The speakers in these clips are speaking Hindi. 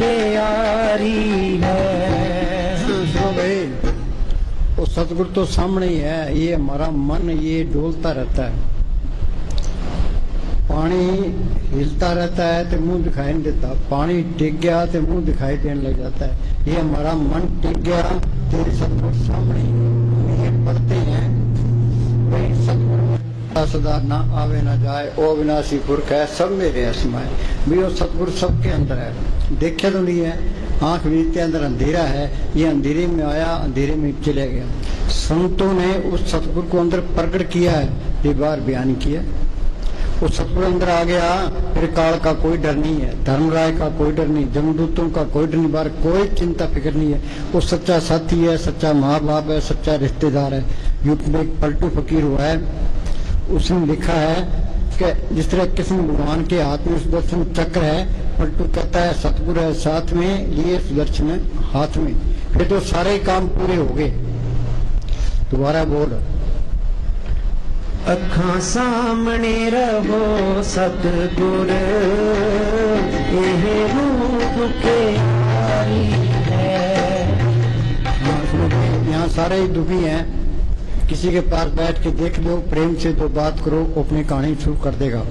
दुखियारी है। सुनो भाई, वो सतगुरु तो सामने ही है, ये हमारा मन ये डोलता रहता है। पानी हिलता रहता है तो मुंह दिखाई नहीं देता, पानी टिक गया तो मुंह दिखाई देने लग जाता है। ये हमारा मन टिक गया तो सतगुरु सामने ही, ये पढ़ते हैं वही सतगुरु सदा ना आवे ना जाए, ओ अविनाशी पुरख है सब मेरे असमाय। भी वो सतगुरु सबके अंदर है, देखे तो नहीं है, आंख बीतते अंदर अंधेरा है, ये अंधेरे में आया अंधेरे में चले गया। संतों ने उस सतगुरु को अंदर प्रकट किया है, ये बार बयान किया। वो सतगुरु अंदर आ गया, फिर काल का कोई डर नहीं है, धर्मराय का कोई डर नहीं, जमदूतों का कोई डर नहीं, बार कोई चिंता फिक्र नहीं है। वो सच्चा साथी है, सच्चा माँ बाप है, सच्चा रिश्तेदार है। युग में एक पलटू फकीर हुआ है, उसने लिखा है कि जिस तरह कृष्ण भगवान के हाथ में सुदर्शन चक्र है, पलटू कहता है सतगुरु है साथ में, लिए सुदर्शन है हाथ में, फिर तो सारे काम पूरे हो गए। दोबारा बोल, अखां सामने रहो सतगुर, ये रूप दुखियारी है। यहाँ सारे ही दुखी हैं, किसी के पास बैठ के देख लो, प्रेम से तो बात करो, अपनी कहानी शुरू कर देगा।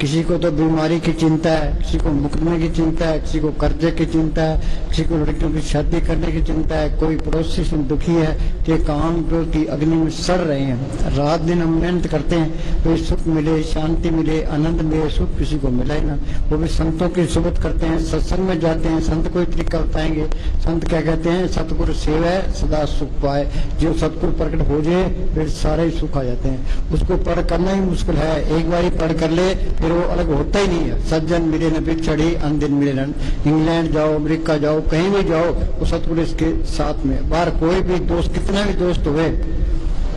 किसी को तो बीमारी की चिंता है, किसी को मुकदमे की चिंता है, किसी को कर्जे की चिंता है, किसी को लड़कियों की शादी करने की चिंता है, कोई पड़ोसी से दुखी है कि काम की अग्नि में सड़ रहे हैं। रात दिन हम मेहनत करते हैं, कोई सुख मिले, शांति मिले, आनंद मिले, सुख किसी को मिला ही ना। वो भी संतों की सुबत करते हैं, सत्संग में जाते हैं, संत कोई तरीका बताएंगे। संत क्या कहते हैं, सतगुरु सेवा सदा सुख पाए। जो सतगुरु प्रकट हो जाए फिर सारे ही सुख आ जाते हैं। उसको पढ़ करना ही मुश्किल है, एक बार ही पढ़ कर ले फिर वो अलग होता ही नहीं है। सज्जन मिले न बिछड़ी, अनदिन मिले न। इंग्लैंड जाओ, अमेरिका जाओ, कहीं भी जाओ, वो सतगुरु इसके साथ में। बाहर कोई भी दोस्त, कितना भी दोस्त हुए,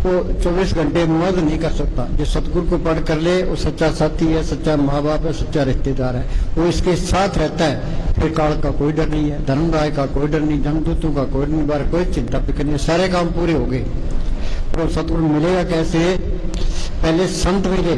वो 24 घंटे मदद नहीं कर सकता। जो सतगुरु को पढ़ कर ले वो सच्चा साथी है, सच्चा माँ बाप है, सच्चा रिश्तेदार है, वो इसके साथ रहता है। फिर काल का कोई डर नहीं है, धर्मराय का कोई डर नहीं, जमदूतों का कोई नहीं, बाहर कोई चिंता फिक्र नहीं, सारे काम पूरे हो गए। तो सतगुरु मिलेगा कैसे? पहले संत मिले।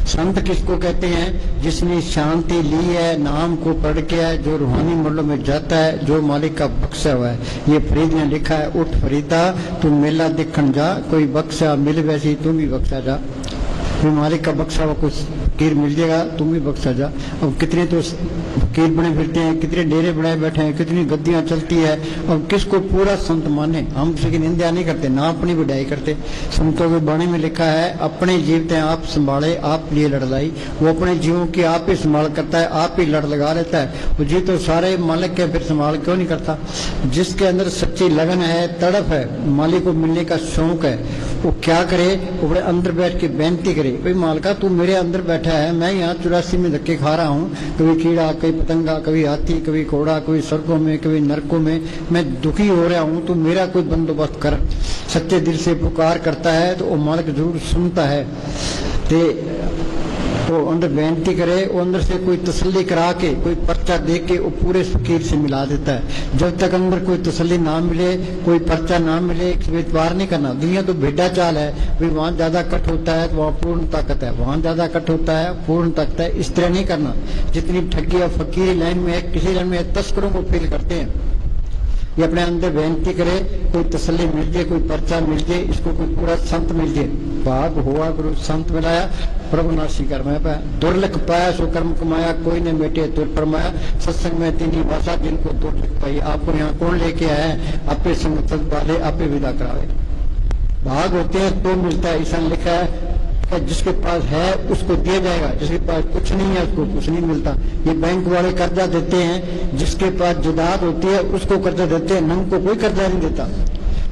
संत किसको कहते हैं? जिसने शांति ली है, नाम को पढ़ के है, जो रूहानी मरलों में जाता है, जो मालिक का बख्शा हुआ है। ये फरीद ने लिखा है, उठ फरीदा तू मेला देखन जा, कोई बख्शा मिल वैसी तुम भी बख्शा जा। फिर मालिक का बख्शा हुआ कुछ फकीर मिल जाएगा, तुम भी बख्शा जा। अब कितने तो फकीर बने फिरते हैं, कितने डेरे बनाए बैठे हैं, कितनी गद्दियां चलती है। अब किसको पूरा संत माने? हम किसी की निंदा नहीं करते, ना अपनी बढ़ाई करते। संतों के बाणी में लिखा है, अपने जीवते आप संभाले, आप लिए लड़ लाई। वो अपने जीवों की आप ही संभाल करता है, आप ही लड़ लगा लेता है। वो जी तो सारे मालिक के, फिर संभाल क्यों नहीं करता? जिसके अंदर सच्ची लगन है, तड़प है, मालिक को मिलने का शौक है, वो क्या करे? वो बड़े अंदर बैठ के बेनती करे, भाई मालिका तू मेरे अंदर बैठा है, मैं यहाँ 84 में धक्के खा रहा हूँ, कभी कीड़ा, कभी पतंगा, कभी हाथी, कभी घोड़ा, कभी स्वर्गों में, कभी नरकों में, मैं दुखी हो रहा हूँ, तू मेरा कोई बंदोबस्त कर। सच्चे दिल से पुकार करता है तो वो मालिक जरूर सुनता है। वो अंदर बेनती करे, वो अंदर से कोई तसल्ली करा के, कोई पर्चा दे के वो पूरे फकीर से मिला देता है। जब तक अंदर कोई तसल्ली ना मिले, कोई पर्चा ना मिले, इतबार नहीं करना। दुनिया तो भेड़ा चाल है, भाई वहाँ ज्यादा कट होता है तो वहाँ पूर्ण ताकत है, वहाँ ज्यादा कट होता है पूर्ण ताकत है। इस तरह नहीं करना। जितनी ठगी या फकीरी लाइन में है, किसी लाइन में तस्करों को फील करते हैं। ये अपने अंदर बेनती करे, कोई तसल्ली मिल जाए, कोई पर्चा मिल जाए, इसको कोई पूरा संत मिल जाए। भाग हुआ गुरु संत मिलाया, प्रभु नासी कर मैं पाया। दुर्लख पाया सो कर्म कमाया, कोई ने बेटे तुर फरमाया। सत्संग में तीनी भाषा जिनको दुर्लख पाई। आपको यहाँ कौन लेके आया है? आपे संगत वाले आपे विदा करावे। भाग होते हैं तो मिलता है। ईसा लिखा है जिसके पास है उसको दिया जाएगा, जिसके पास कुछ नहीं है उसको कुछ नहीं मिलता। ये बैंक वाले कर्जा देते हैं, जिसके पास जायदाद होती है उसको कर्जा देते हैं, नंग को कोई कर्जा नहीं देता।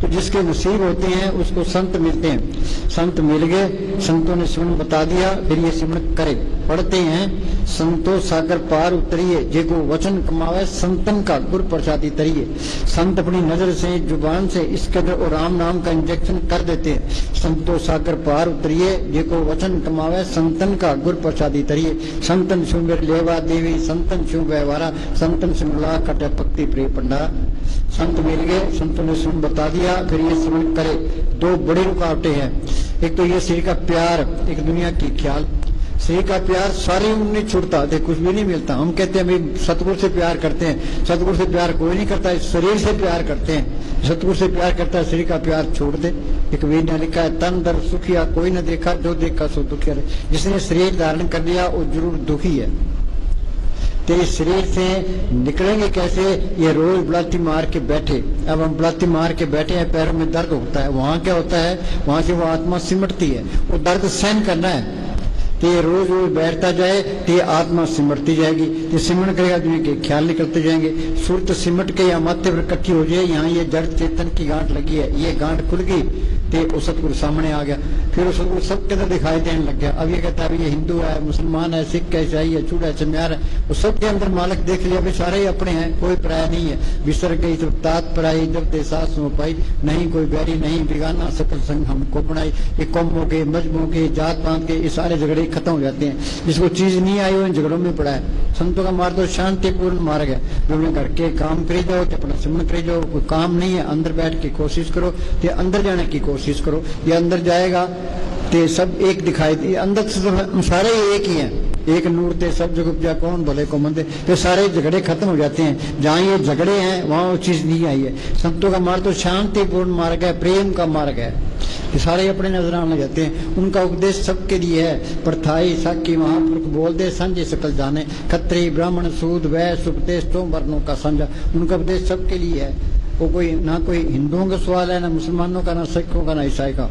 तो जिसके नसीब होते हैं उसको संत मिलते हैं। संत मिल गए, संतों ने सिमरन बता दिया, फिर ये सिमरन करे। पढ़ते हैं, संतो सागर पार उतरिए, जेको वचन कमावे संतन का गुर प्रसादी तरिए। संत अपनी नजर से, जुबान से इसके अंदर राम नाम का इंजेक्शन कर देते हैं। संतो सागर पार उतरिए, जेको वचन कमावे संतन का गुर प्रसादी तरिए। संतन सुमिर लेवा देवी, संतन शिव व्यवहारा, संतन सिमला कटे पक्ति प्रिय पंडारा। संत मिल गए, संतों ने सुन बता दिया, फिर ये सिमरन करे। दो बड़ी रुकावटें हैं, एक तो ये शरीर का प्यार, एक दुनिया की ख्याल। शरीर का प्यार सारी उम्र नहीं छूटता, तो कुछ भी नहीं मिलता। हम कहते हैं भाई सतगुरु से प्यार करते हैं, सतगुरु से प्यार कोई नहीं करता, शरीर से प्यार करते हैं। सतगुरु से प्यार करता है, शरीर का प्यार छोड़ दे। एक वीर ने लिखा है, तन दर सुखिया कोई न देखा, जो देखा सो दुखिया रहे। जिसने शरीर धारण कर लिया वो जरूर दुखी है। तो इस शरीर से निकलेंगे कैसे? ये रोज बुलाती मार के बैठे। अब हम बुलाती मार के बैठे हैं, पैरों में दर्द होता है, वहां क्या होता है? वहां से वो आत्मा सिमटती है, वो दर्द सहन करना है। तो ये रोज रोज बैठता जाए तो ये आत्मा सिमटती जाएगी। तो सिमट करेगा दुनिया के ख्याल निकलते जाएंगे। सुरत सिमट के या माथे पर इकट्ठी हो जाए, यहाँ ये जड़ चेतन की गांठ लगी है, ये गांठ खुल गई तो सतगुरु सामने आ गया। फिर उस सतगुरु सबके अंदर दिखाई देने लग गया। अब ये कहता है ये हिंदू है, मुसलमान है, सिख है, ईसाई है, चूड़ा है, चम्यार है, वो सबके अंदर मालिक देख लिया, सारे ही अपने हैं, कोई पराया नहीं है। विसर गई तो तात पराई, जब देसा सो पाई, नहीं कोई बैरी नहीं बिगाना, सकल संग हमको बनाई। ये कौमों के, मजहबों के, जात पात के, ये सारे झगड़े खत्म हो जाते हैं। जिसको चीज नहीं आई वो इन झगड़ों में पड़ा है। संतों का मार्ग तो शांतिपूर्ण मार्ग है। अपने घर के काम करे जाओ, तो अपना सिमरन करे जाओ। कोई काम नहीं है, अंदर बैठ के कोशिश करो, तो अंदर जाने की कोशिश करो। ये अंदर जाएगा ते सब एक दिखाई दे। अंदर से तो सारे एक ही हैं, एक नूर ते सब जग उपजा, कौन भले को मंदे। तो सारे झगड़े खत्म हो जाते हैं। जहाँ ये झगड़े हैं वहां वो चीज नहीं आई है। संतों का मार्ग तो शांतिपूर्ण मार्ग है, प्रेम का मार्ग है। ये सारे अपने नजर आने जाते हैं। उनका उपदेश सबके लिए है। प्रथाई साकी महापुरुष बोल दे, संजय सकल जाने, खत्री ब्राह्मण सूद वैश्य उपदेश तो वर्णों का संजा। उनका उपदेश सबके लिए है। वो कोई ना कोई हिंदुओं का सवाल है, ना मुसलमानों का, ना सिखों का, ना ईसाई का।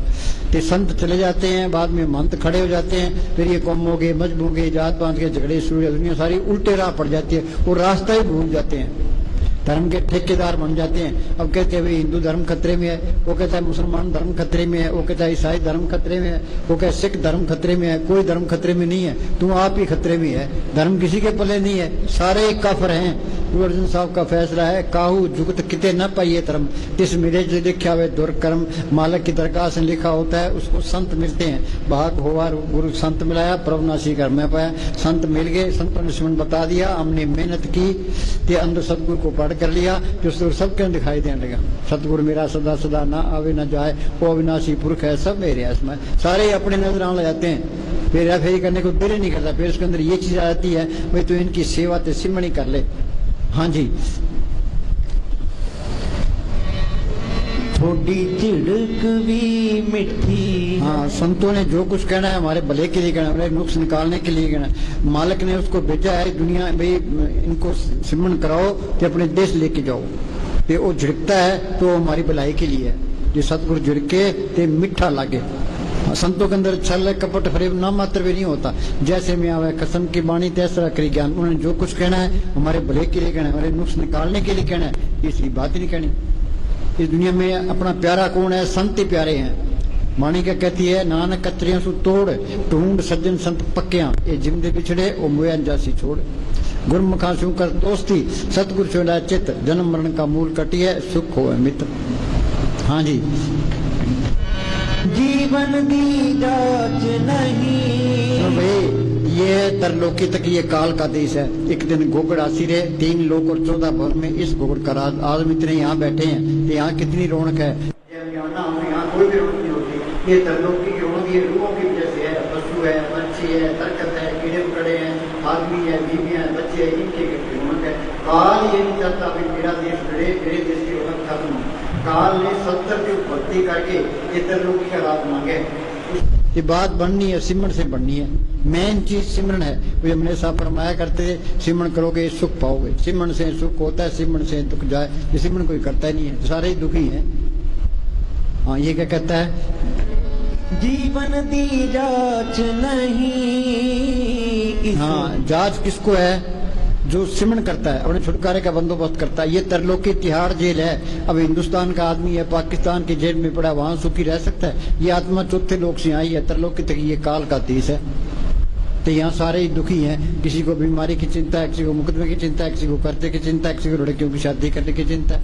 ते संत चले जाते हैं, बाद में महंत खड़े हो जाते हैं। फिर ये कौमों के, मजहबों के, जात पात के झगड़े शुरू, दुनिया सारी उल्टे राह पड़ जाती है। वो रास्ता ही भूल जाते हैं, धर्म के ठेकेदार बन जाते हैं। अब कहते हैं भाई हिंदू धर्म खतरे में है, वो कहता है मुसलमान धर्म खतरे में है, वो कहता है ईसाई धर्म खतरे में है, वो कहता है सिख धर्म खतरे में है। कोई धर्म खतरे में नहीं है, तुम आप ही खतरे में है। धर्म किसी के पल्ले नहीं है, सारे एक काफर हैं। गुरु अर्जुन साहब का फैसला है, काहू जुगत किते न पाइए धर्म, तिस मेरे जो लिखा हुआ दुर्कर्म। मालक की दरगाह से लिखा होता है, उसको संत मिलते हैं। भाग हुआ गुरु संत मिलाया, प्रभुनाशी घर में पाया। संत मिल गए, संतों ने सिमरन बता दिया, हमने मेहनत की, ते अंदर सतगुरु को पढ़ कर लिया, जो सबके दिखाई देने लगा। सतगुरु मेरा सदा सदा ना आवे ना जाए, वो अविनाशी पुरख है, सब मेरे इसमें। सारे अपने नजर आने जाते हैं। फिर फेरी करने को दिल नहीं करता। फिर उसके अंदर ये चीज आ जाती है, भाई तू इनकी सेवा ते सिमरन ही कर ले। हाँ जी, थोड़ी झिड़क भी मिठी। हाँ, संतों ने जो कुछ कहना है हमारे भले के लिए कहना है, हमारे नुक्स निकालने के लिए कहना है। मालिक ने उसको भेजा है दुनिया भाई इनको सिमरन कराओ, तो अपने देश लेके जाओ। तो वो झिड़कता है तो हमारी भलाई के लिए है। जो सतगुरु झिड़के ते मीठा लागे। संतों के अंदर छल कपट फरेब ना मात्र भी नहीं होता। जैसे में आवे कसम की बाणी तैसरा करी ज्ञान। उन्होंने जो कुछ कहना है हमारे भले के लिए कहना है, हमारे नुक्स निकालने के लिए कहना है, इसकी बात ही नहीं कहनी। इस दुनिया में अपना प्यारा कौन है? संत ही प्यारे हैं। माणी क्या कहती है, नानक कतरियां सु तोड़, ढूंढ सज्जन संत पक्कियां, ये जिमदे बिछड़े ओ मोया जासी छोड़। गुरमुखा सु कर दोस्ती, सतगुरु छोड़ा चित, जन्म मरण का मूल कटी है, सुख हो मित्र। हाँ जी, जीवन दी जांच नहीं। तो भाई ये तरलोकी तक ये काल का देश है। एक दिन गोगड़ आसी रहे, 3 लोक और 14 भवन में इस गोगड़ का राज। आज इतने यहाँ बैठे हैं, तो यहाँ कितनी रौनक है। यहाँ कोई भी रौनक नहीं होती। ये तरलोकी की रौनक ये रूहों की वजह से है। पशु है, पंछी है, दरखत है, कीड़े मकड़े हैं, आदमी है, बीवियां हैं, बच्चे हैं, इनकी रौनक है। काल ये नहीं चाहता कि मेरा देश बढ़े, मेरे देश की रौनक खत्म हो। काल ने 70 की भक्ति करके ये तरलोकी का राज मांगे। ये बात बननी है, सिमरन से बननी है। मेन चीज सिमरन है। वो हमने साहब फरमाया करते थे, सिमरन करोगे सुख पाओगे। सिमरन से सुख होता है, सिमरन से दुख जाए। ये सिमरन कोई करता ही नहीं है, सारे ही दुखी हैं। हाँ, ये क्या कहता है, जीवन दी जांच नहीं। हाँ, जांच किसको है? जो सिमरन करता है, अपने छुटकारे का बंदोबस्त करता है। ये तरलोकी तिहाड़ जेल है। अब हिंदुस्तान का आदमी है, पाकिस्तान की जेल में पड़ा, वहां सुखी रह सकता है? ये आत्मा चौथे लोक से आई है। तरलोकी तक ये काल का देश है। तो यहाँ सारे ही दुखी हैं। किसी को बीमारी की चिंता है, किसी को मुकदमे की चिंता है, किसी को कर्जे की चिंता है, किसी को लड़कियों की शादी करने की चिंता है।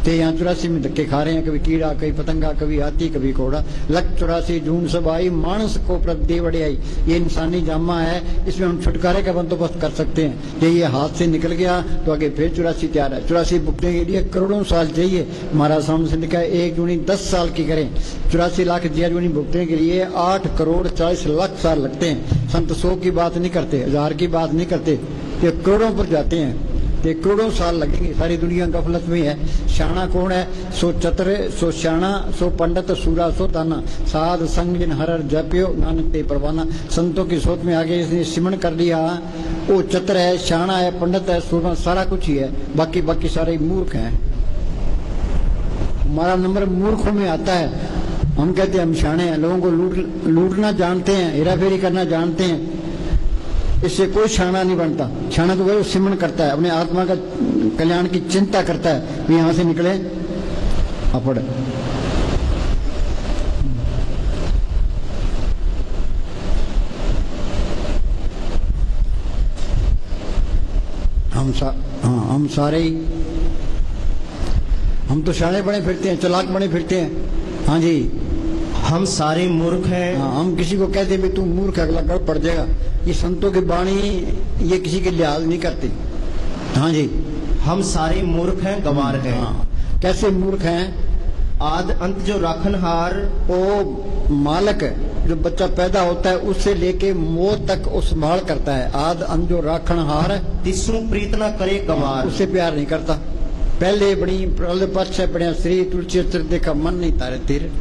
थे यहाँ 84 में धक्के खा रहे हैं, कभी कीड़ा, कभी पतंगा, कभी हाथी, कभी घोड़ा। लख 84 जून सब आई, मानस को प्रति बड़े आई। ये इंसानी जामा है, इसमें हम छुटकारे का बंदोबस्त कर सकते हैं। ये हाथ से निकल गया तो आगे फिर 84 तैयार है। 84 भुगतने के लिए करोड़ों साल चाहिए। महाराज सामने से लिखा है 1 जूनी 10 साल की करें, 84 लाख जिया जूनी भुगतने के लिए 8 करोड़ 40 लाख साल लगते हैं। संत 100 की बात नहीं करते, 1000 की बात नहीं करते, ये करोड़ों पर जाते हैं। ये करोड़ों साल लगेंगे। सारी दुनिया गफलत में है। शाना कौन है? सो चतुर, सो शाना, सो पंडित, सूरा, सो ताना, साध संग जिन हर जप्यो नानक ते परवाना। संतों की सोच में आगे इसने सिमरण कर लिया। वो चतुर है, शाना है, पंडित है, सूरा, सारा कुछ ही है। बाकी सारे मूर्ख हैं। हमारा नंबर मूर्खों में आता है। हम कहते हैं हम शाने हैं, लोगों को लूटना जानते हैं, हेरा फेरी करना जानते हैं। इससे कोई शाना नहीं बनता। शाना तो वही सिमरण करता है, अपने आत्मा का कल्याण की चिंता करता है। भी यहां से निकले अपड़। हम सारे ही, हम तो शाने बने फिरते हैं, चालाक बने फिरते हैं। हाँ जी, हम सारे मूर्ख हैं। हाँ, हम किसी को कहते हैं तू मूर्ख, अगला गड़ पड़ जाएगा। ये संतों की वाणी ये किसी के लिहाज नहीं करती। हाँ जी, हम सारे मूर्ख हैं, गंवार हैं। हाँ, कैसे मूर्ख हैं? आद अंत जो राखनहार, वो मालक जो बच्चा पैदा होता है उससे लेके मौत तक वो संभाल करता है। आद अंत जो राखनहार, तिसु प्रीत न करे गंवार, उससे प्यार नहीं करता। पहले बड़ी प्रहलाद पक्ष है, बढ़िया श्री तुलसी चरित्र देखा मन नहीं तारे तीर।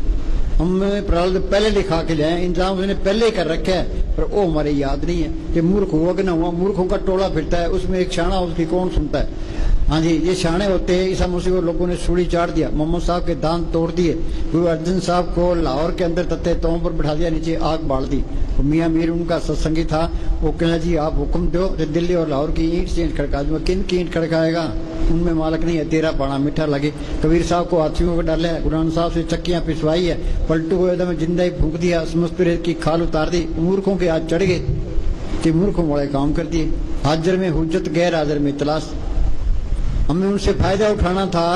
हमने प्रहलाद पहले लिखा के लाए, इंतजाम उसने पहले ही कर रखा है, पर वो हमारे याद नहीं है कि मूर्ख हुआ कि ना हुआ। मूर्खों का टोला फिरता है, उसमें एक शाना उसकी कौन सुनता है। हाँ जी, ये शाने होते हैं। ईसा मसीह को लोगों ने सूली चाट दिया, मोहम्मद साहब के दांत तोड़ दिए, गुरु अर्जन साहब को लाहौर के अंदर तत्ते तों पर बिठा दिया, नीचे आग बाल दी। मियाँ मीर उनका सत्संगी था, वो कहना जी आप हुक्म दो तो दिल्ली और लाहौर की ईंट से ईंट खड़का दूंगा। किन की ईंट खड़काएगा? उनमें मालक नहीं है, तेरा पाना मीठा लगे। कबीर साहब को हाथियों को डाला है, गुरु साहब से चक्कियां पिसवाई है, पलटू को एकदम जिंदा ही फूंक दिया, समस्त रेत की खाल उतार दी। मूर्खों के हाथ चढ़ गए कि मूर्खों वाले काम कर दिए। हाजिर में हुज्जत, गैर हाजिर में तलाश। हमें उनसे फायदा उठाना था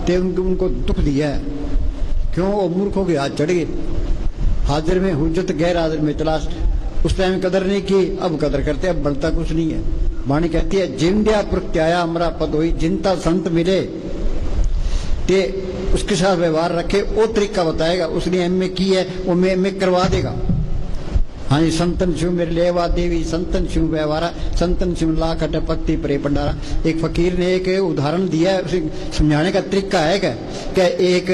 तो उनको दुख दिया है। क्यों? वो मूर्खों के हाथ चढ़ गए। हाजिर में हुज्जत, गैर हाजिर में तलाश। उस टाइम कदर नहीं की, अब कदर करते, अब बढ़ता कुछ नहीं है। वाणी कहती है जिंद्या प्रत्याया हमारा पद हुई, जिनता संत मिले ते उसके साथ व्यवहार रखे, वो तरीका बताएगा। उसने एमए की है, वो मैं एमए करवा देगा। हाँ जी, संतन शिव मेरे लेवा देवी, संतन शिव व्यवहारा, संतन शिव लाख अट पत्ती परे भंडारा। एक फकीर ने एक उदाहरण दिया है, उसे समझाने का तरीका है क्या एक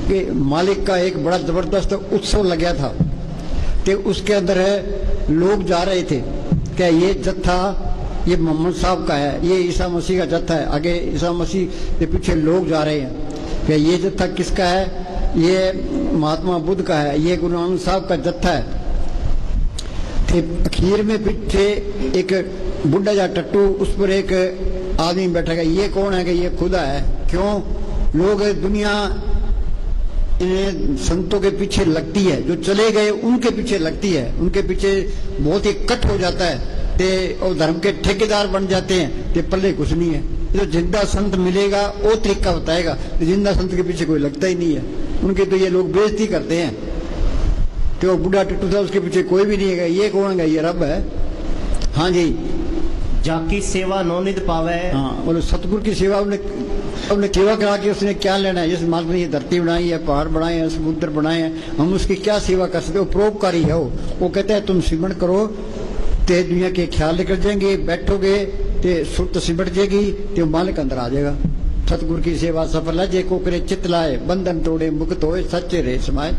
के मालिक का एक बड़ा जबरदस्त उत्सव लग गया था, तो उसके अंदर लोग जा रहे थे। क्या ये जत्था ये मोहम्मद साहब का है, ये ईसा मसीह का जत्था है, आगे ईसा मसीह के पीछे लोग जा रहे हैं। क्या ये जत्था किसका है? ये महात्मा बुद्ध का है, ये गुरु नानक साहब का जत्था है। अखीर में पीछे एक बुढ़ा जा टट्टू, उस पर एक आदमी बैठेगा। ये कौन है? कि ये खुदा है। क्यों? लोग दुनिया इन्हें संतों के पीछे लगती है, जो चले गए उनके पीछे लगती है, उनके पीछे बहुत ही कट हो जाता है ते और धर्म के ठेकेदार बन जाते हैं। ते पल्ले कुछ नहीं है। जो जिंदा संत मिलेगा वो तरीका बताएगा। जिंदा संत के पीछे कोई लगता ही नहीं है, उनके तो ये लोग बेइज्जती करते हैं। तो बुढ़ा टट्टू था, उसके पीछे कोई भी नहीं है। ये कौन है? ये रब है। हाँ जी, जाकी सेवा नौनिध पावे। हाँ, बोलो सतगुरु की सेवा उन्हें सेवा करा के उसने क्या लेना है? जिस मालिक ने ये धरती बनाई है, पहाड़ बनाए हैं, समुद्र बनाए हैं, हम उसकी क्या सेवा कर सकते? वो परोपकारी है। वो कहता है तुम सिमरण करो ते दुनिया के ख्याल निकल जाएंगे, बैठोगे ते सुरत सिमट जाएगी, ते मालिक अंदर आ जाएगा। सतगुरु की सेवा सफल है, जे को करे चित लाए, बंधन तोड़े मुक्त होए, सच्चे रे समाए।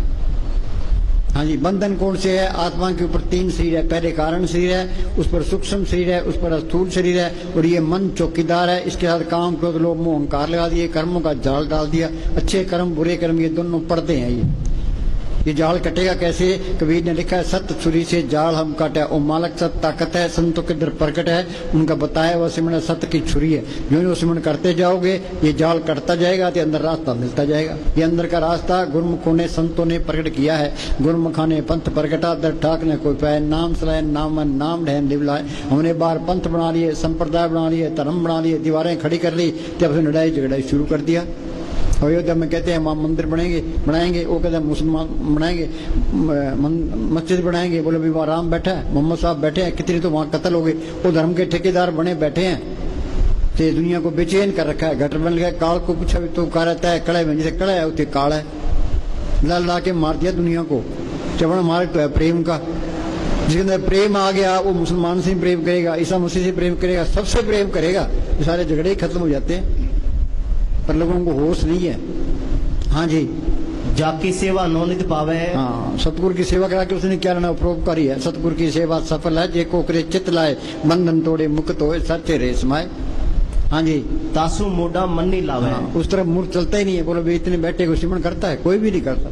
हाँ जी, बंधन कौन से है? आत्मा के ऊपर 3 शरीर है। पहले कारण शरीर है, उस पर सूक्ष्म शरीर है, उस पर स्थूल शरीर है, और ये मन चौकीदार है। इसके साथ काम क्रोध लोभ मोह अहंकार लगा दिए, कर्मों का जाल डाल दिया। अच्छे कर्म बुरे कर्म ये दोनों पर्दे हैं। ये जाल कटेगा कैसे? कबीर ने लिखा है सत्य छुरी से जाल हम काटे। ओ मालक सत्य ताकत है, संतों के दर प्रकट है, उनका बताया वह सिमरण सत्य की छुरी है। जो जो सिमरण करते जाओगे ये जाल कटता जाएगा, तो अंदर रास्ता मिलता जाएगा। ये अंदर का रास्ता गुरुमुखों ने संतों ने प्रकट किया है। गुरुमुखा ने पंथ प्रकटा, दर ठाक ने कोई पाए, नाम सलाए नाम नाम ढहन निबलाए। हमने बार पंथ बना लिए, संप्रदाय बना लिए, धर्म बना लिए, दीवारें खड़ी कर ली, तब से लड़ाई झगड़ाई शुरू कर दिया। अयोध्या में कहते हैं वहाँ मंदिर बनाएंगे, वो कहते हैं मुसलमान बनाएंगे, मस्जिद बनाएंगे, बोले भी वहाँ राम बैठा है, मोहम्मद साहब बैठे हैं, कितने तो वहाँ कत्ल हो गए, वो धर्म के ठेकेदार बने बैठे हैं, तो दुनिया को बेचैन कर रखा है। घटर बन गया, काल को पूछा भी तो कहा रहता है कड़ा में, जैसे कड़ा है उसे काल है, ला ला के मार दिया दुनिया को। चवण मार्ग तो है प्रेम का, जिसके अंदर प्रेम आ गया वो मुसलमान से प्रेम करेगा, ईसा मसीह से प्रेम करेगा, सबसे प्रेम करेगा, ये सारे झगड़े ही खत्म हो जाते हैं। पर लोगों को होश नहीं है। हाँ जी, जाकी सेवा नौनिध पावे। हाँ, सतगुरु की सेवा करा के उसने क्या लेना, उपरोपकारी है। सतगुरु की सेवा सफल है, जे को करे चित लाए, बंधन तोड़े मुक्त होए, सच्चे रे समाए। हाँ जी, तासु मोडा मन नहीं लावे। हाँ, उस तरफ मुंह चलता ही नहीं है। बोलो भी इतने बैठे को सिमरन करता है, कोई भी नहीं करता।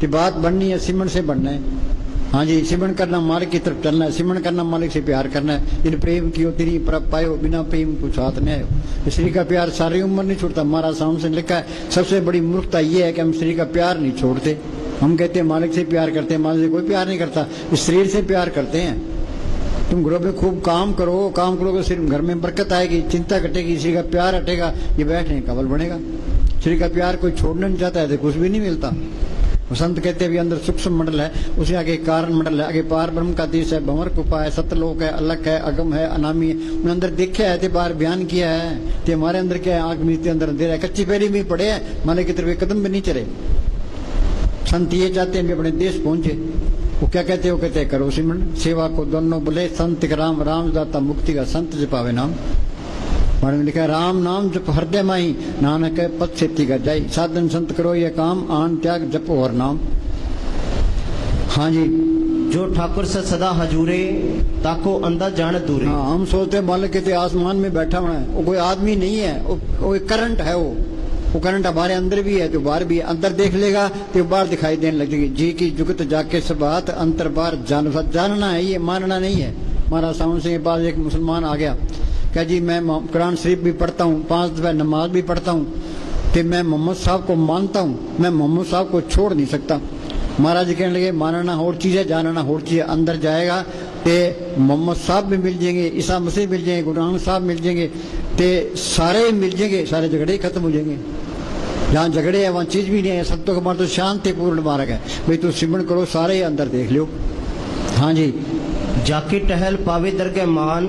कि बात बननी है सिमरन से बनना है। हाँ जी, सिमरन करना मालिक की तरफ चलना है, सिमरन करना मालिक से प्यार करना है। जिन प्रेम कियो तेरी परप पायो, बिना प्रेम कुछ हाथ नहीं आयो। श्री का प्यार सारी उम्र नहीं छूटता। महाराज साहब से लिखा है सबसे बड़ी मूर्खता ये है कि हम श्री का प्यार नहीं छोड़ते। हम कहते हैं मालिक से प्यार करते हैं, मालिक से कोई प्यार नहीं करता, शरीर से प्यार करते हैं। तुम घरों में खूब काम करोगे, सिर्फ घर में बरकत आएगी, चिंता कटेगी, श्री का प्यार हटेगा, ये बैठने का बल बनेगा। श्री का प्यार कोई छोड़ना नहीं चाहता है तो कुछ भी नहीं मिलता। संत कहते हैं भी अंदर सूक्ष्म मंडल है, उसे आगे कारण मंडल है, आगे पार ब्रह्म का देश है, भंवर कृपा है, सतलोक है, अलग है, अगम है, अनामी है। उन्हें अंदर देखा है, बाहर बयान किया है। तो हमारे अंदर क्या है, आंख मीचते अंदर अंधेरा है, कच्ची पैरी में पड़े हैं, माले की तरफ एक कदम भी नहीं चले। संत ये चाहते हैं भी अपने देश पहुंचे। वो क्या कहते हैं, वो कहते हैं करो सिमरन सेवा को दोनों बोले, संत राम राम दाता मुक्ति का, संत जपावे नाम। में लिखा है राम नाम जप हृदय माही, नानक पद सेती का जाई। साधन संत करो ये काम, आन त्याग जपो और नाम। हाँ जी, जो ठाकुर से सदा हजूरे, ताको अंदर जान दूरे। हाँ, हम सोचते हैं मालिक कहते आसमान में बैठा हुआ है, वो कोई आदमी नहीं है, वो एक करंट है। वो करंट हमारे अंदर भी है, जो बाहर भी है। अंदर देख लेगा तो बाहर दिखाई देने लगेगी। जी की जुगत जाके सब बात, अंतर बार जानना है, ये मानना नहीं है। हमारा सामने से पास एक मुसलमान आ गया, क्या जी मैं कुरान शरीफ भी पढ़ता हूँ, 5 दफा नमाज भी पढ़ता हूँ, तो मैं मोहम्मद साहब को मानता हूँ, मैं मोहम्मद साहब को छोड़ नहीं सकता। महाराज जी कहने लगे मानना और चीज़ है, जानना और चीज़ है। अंदर जाएगा तो मोहम्मद साहब भी मिल जाएंगे, ईसा मसीह मिल जाएंगे, गुरु नानक साहब मिल जाएंगे, तो सारे मिल जाएंगे, सारे झगड़े खत्म हो जाएंगे। जहाँ झगड़े है वहाँ चीज़ भी नहीं है। सत्य का मार्ग तो शांतिपूर्ण मार्ग है। भाई तू सिमरन करो, सारे अंदर देख लो। हाँ जी, जाके टहल पावे दरगे मान,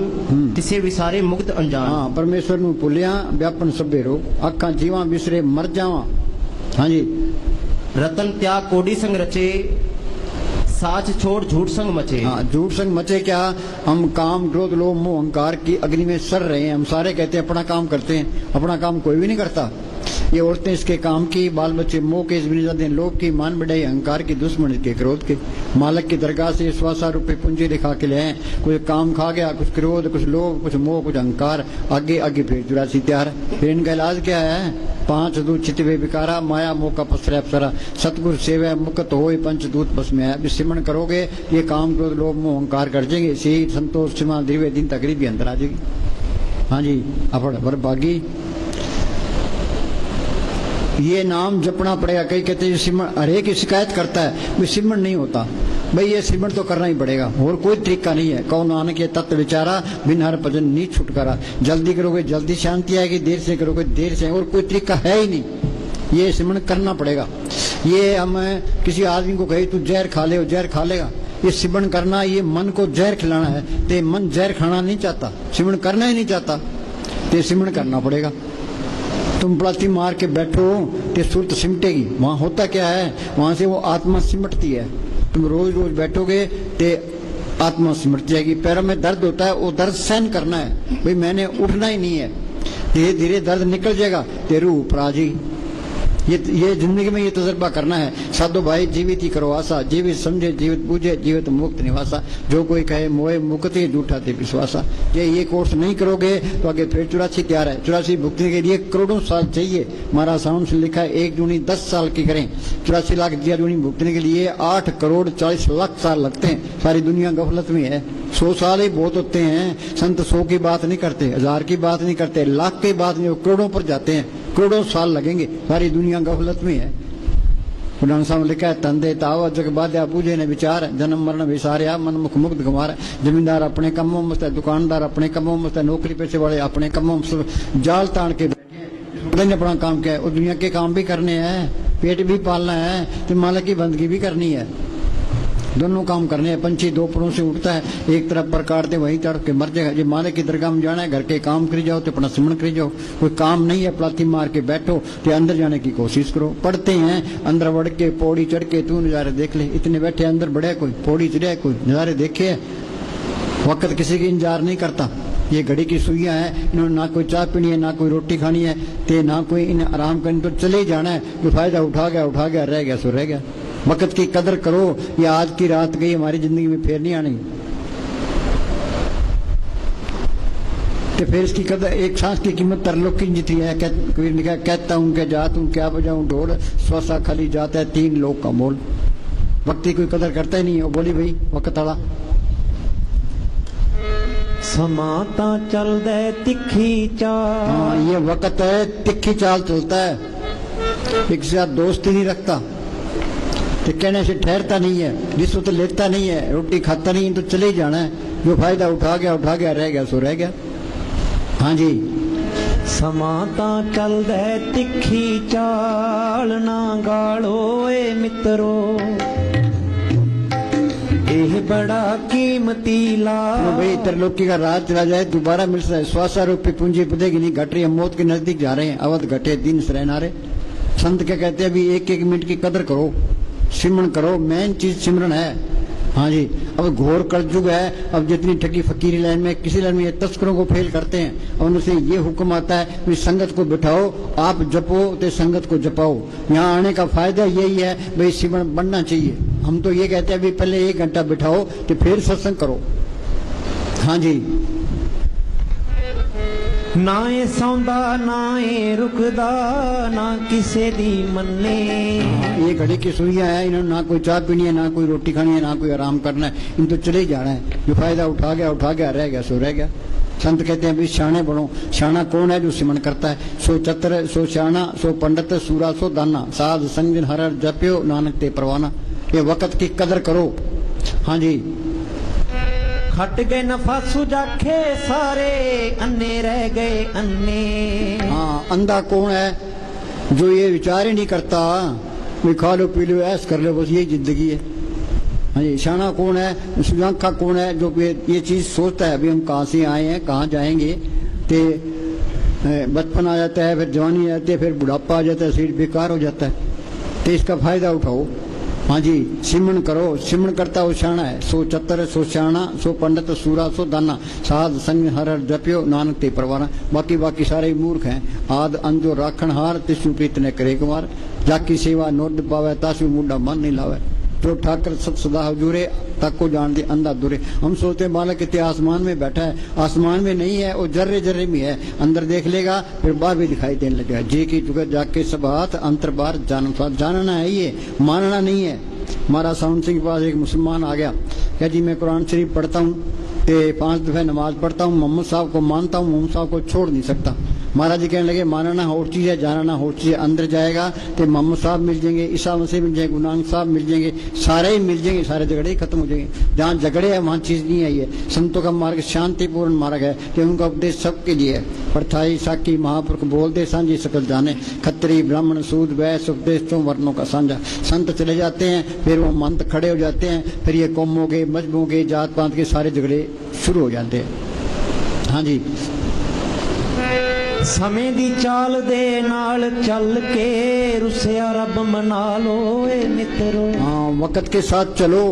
तिसे विसारे मुक्त अनजान। हाँ, परमेश्वर नू भुलिया व्यापन सभे रो, अखा जीवा बिसरे मर जावा। हाँ जी, रतन त्याग कोडी संग रचे, साच छोड़ झूठ संग मचे। हाँ, झूठ संग मचे क्या, हम काम क्रोध लोभ मोह अहंकार की अग्नि में सड़ रहे हैं। हम सारे कहते हैं अपना काम करते हैं, अपना काम कोई भी नहीं करता। ये औरतें इसके काम की, बाल बच्चे मोह के, इस लोभ की, मान बढ़ाई अहंकार की, दुश्मन के, क्रोध के। मालक की दरगाह से स्वासा रूपये पूंजी दिखा के ले आए। कुछ काम खा गया, कुछ क्रोध, कुछ लोभ, कुछ मोह, कुछ अहंकार, आगे आगे फिर 84 तैयार। फिर इनका इलाज क्या है, 5 दूत चितवे विकारा, माया मोह का पसरे अप्सरा, सतगुरु सेवा मुक्त होए, पंचदूत बस में है। सिमरन करोगे ये काम क्रोध लोभ मोह अहंकार कर जाएंगे। सी संतोष सीमा दिव्य दिन तक भी अंदर आ जाएगी। हाँ जी, अपड़ बर बागी ये नाम जपना पड़ेगा। कई कहते हैं सिमरन, हर एक शिकायत करता है भाई सिमरन नहीं होता। भाई ये सिमरन तो करना ही पड़ेगा, और कोई तरीका नहीं है। कौन नानक ये तत्व विचारा, बिन हर भजन नी छुटकारा। जल्दी करोगे जल्दी शांति आएगी, देर से करोगे देर से, और कोई तरीका है ही नहीं। ये सिमरन करना पड़ेगा। ये हम किसी आदमी को कहे तू जहर खा ले, जहर खा लेगा। ये सिमरन करना, ये मन को जहर खिलाना है। तो मन जहर खाना नहीं चाहता, सिमरन करना ही नहीं चाहता, तो सिमरन करना पड़ेगा। तुम पलाती मार के बैठो तो सुरत सिमटेगी। वहाँ होता क्या है, वहाँ से वो आत्मा सिमटती है। तुम रोज रोज बैठोगे तो आत्मा सिमट जाएगी। पैरों में दर्द होता है, वो दर्द सहन करना है। भाई मैंने उठना ही नहीं है, धीरे धीरे दर्द निकल जाएगा, तेरे ऊपर आ जाएगी। ये जिंदगी में ये तजर्बा करना है। साधो भाई जीवित ही करो आशा, जीवित समझे जीवित बूझे, जीवित मुक्त निवासा। जो कोई कहे मोए मुक्ति झूठा ते विश्वासा। ये कोर्स नहीं करोगे तो आगे फिर 84 तैयार है। 84 भुगतने के लिए करोड़ों साल चाहिए। हमारा साउंड से लिखा है 1 दूनी 10 साल की करें। 84 लाख दिया दूनी भुगतने के लिए 8 करोड़ 40 लाख साल लगते हैं। सारी दुनिया गफलत में है। 100 साल ही बहुत होते हैं। संत 100 की बात नहीं करते, 1000 की बात नहीं करते, लाख की बात नहीं, करोड़ों पर जाते हैं। करोड़ों साल लगेंगे। सारी दुनिया गफलत में है। पुराण साहब लिखा है तंदे ताव जग बाध्या पूजे ने विचार, जन्म मरण विसारिया, मन मुख मुक्त गंवार। जमींदार अपने कमों मस्त है, दुकानदार अपने कमों मस्त है, नौकरी पेशे वाले अपने कमों जाल तान के पता नहीं अपना काम क्या है। और दुनिया के काम भी करने हैं, पेट भी पालना है, तो मालिक की बंदगी भी करनी है, दोनों काम करने हैं। पंछी दो परों से उठता है, एक तरफ पर काटते वहीं तड़प के मर जाएगा। जो मालिक की दरगाह में जाना है, घर के काम करी जाओ तो अपना सिमरन करी जाओ। कोई काम नहीं है, प्लाथी मार के बैठो तो अंदर जाने की कोशिश करो। पढ़ते हैं अंदर बढ़ के पौड़ी चढ़ के तू नज़ारे देख ले। इतने बैठे अंदर बढ़े, कोई पौड़ी चढ़े, कोई नज़ारे देखे। वक्त किसी की इंतजार नहीं करता। ये घड़ी की सुइयां हैं, इन्होंने ना कोई चाय पीनी है, ना कोई रोटी खानी है, ते ना कोई इन्हें आराम करनी, तो चले ही जाना है। जो फायदा उठा गया, रह गया सो रह गया। वक्त की कदर करो, ये आज की रात गई, हमारी जिंदगी में फिर नहीं आनी। तो फिर इसकी कदर, एक सांस की कीमत तरलोक की जितनी है। कबीर ने कहा, कहता हूँ क्या जात हूँ, क्या बजाऊं ढोल, स्वासा खाली जाता है 3 लोग का मोल। वक्त की कोई कदर करता ही नहीं है। वो बोली भाई वक्त वाला ਸਮਾਂ ਤਾਂ ਚੱਲਦਾ ਤਿੱਖੀ ਚਾਲ। हाँ, ये वक्त है, तिखी चाल चलता है। एक से साथ दोस्ती नहीं रखता, तो कहने से ठहरता नहीं है, रिश्वत लेता नहीं है, रोटी खाता नहीं, तो चले ही जाना है। जो फायदा उठा गया, रह गया सो रह गया। हाँ जी, ਸਮਾਂ ਤਾਂ ਚੱਲਦਾ ਤਿੱਖੀ ਚਾਲ, ਨਾ ਗਾਲੋ ਏ ਮਿੱਤਰੋ, ਇਹ बड़ा कीमती तो लाल। भाई त्रिलोकी का राज चला जाए, दोबारा मिल सकता है। 100 रूपये पूंजी पदेगी नहीं, घट रही है, मौत के नजदीक जा रहे हैं। अवध घटे दिन सरनारे। संत क्या कहते हैं, अभी 1-1 मिनट की कदर करो, सिमरन करो। मेन चीज सिमरन है। हाँ जी, अब घोर कलयुग है। अब जितनी ठगी फकीरी लाइन में, किसी लाइन में ये तस्करों को फेल करते हैं, और उनसे ये हुक्म आता है कि संगत को बिठाओ, आप जपो तो संगत को जपाओ। यहाँ आने का फायदा यही है भाई, सिमरन बनना चाहिए। हम तो ये कहते हैं भी पहले 1 घंटा बिठाओ तो फिर सत्संग करो। हाँ जी, ना ए सौंदा ना ए रुकदा, ना किसे दी मन्ने। ये घड़ी की सुइयां है, इन्होंने ना कोई चाय पीनी है, ना कोई रोटी खानी है, ना कोई आराम करना है, इन तो चले ही जाना है। जो फायदा उठा गया, रह गया सो रह गया। संत कहते हैं भी शाणे बनो। शाना कौन है? जो सिमरन करता है। सो चतर सो शाना, सो पंडित, सूरा सो दाना, साध संग दिन हर जप्यो, नानक ते परवाना। ये वक्त की कदर करो। हाँ जी, खट गए नफा सुजाखे सारे, अन्ने रह गए अन्ने। हाँ, अंधा कौन है? जो ये विचार ही नहीं करता, कोई खा लो पी लो ऐस कर लो, बस यही जिंदगी है। हाँ जी, शाना कौन है? सुजाखा कौन है? जो ये चीज सोचता है अभी हम कहाँ से आए हैं, कहाँ जाएंगे। ते बचपन आ जाता है, फिर जवानी आ जाती है, फिर बुढ़ापा आ जाता है, शरीर बेकार हो जाता है। तो इसका फायदा उठाओ। हाँ जी, सिमरन करो। सिमरन करता हो शाना है। सो चतर सो शाना, सो पंडित, सूरा सो दाना, साध संग हर जप्यो, नानक ते परवाना। बाकी सारे मूर्ख हैं। आद अंजो राखण हार, तिसु प्रीत ने करे कुमार, जाकी सेवा नोद पावे, तासु मुंडा मन नहीं लावे। जो ठाकर सत सदा हजूरे, तको जान दे अंधा दूरे। हम सोचते मालिक कितने आसमान में बैठा है, आसमान में नहीं है, वो जर्रे में है। अंदर देख लेगा फिर बाहर भी दिखाई देने लगेगा। जे की चुके जाके सब हाथ अंतर बार जानना है, ये मानना नहीं है। हमारा साउंड सिंह के पास एक मुसलमान आ गया, क्या जी मैं कुरान शरीफ पढ़ता हूँ, 5 दफे नमाज पढ़ता हूँ, मोहम्मद साहब को मानता हूँ, मोहम्मद साहब को छोड़ नहीं सकता। महाराज जी कहने लगे मानना और चीज है, जानना और चीज है। अंदर जाएगा तो मोहम्मद साहब मिल जाएंगे, ईसा मसीह मिल जाएंगे, गुरु नानक साहब मिल जाएंगे, सारे ही मिल जाएंगे, सारे झगड़े ही खत्म हो जाएंगे। जहाँ झगड़े है वहाँ चीज नहीं है। ये संतों का मार्ग शांतिपूर्ण मार्ग है, कि उनका उपदेश सबके लिए है। परथाई साकी महापुरुष बोलते सांझी सकल जाने, खत्री ब्राह्मण सूद वैश्य उपदेश चो वर्णों का साझा। संत चले जाते हैं, फिर वो मंत खड़े हो जाते हैं, फिर ये कौमों के, मजहबों के, जात पात के सारे झगड़े शुरू हो जाते हैं। हाँ जी, ਸਮੇਂ ਦੀ ਚਾਲ ਦੇ ਨਾਲ ਚੱਲ ਕੇ, रुसिया रब मना लो ए मित्रो। हाँ, वक्त के साथ चलो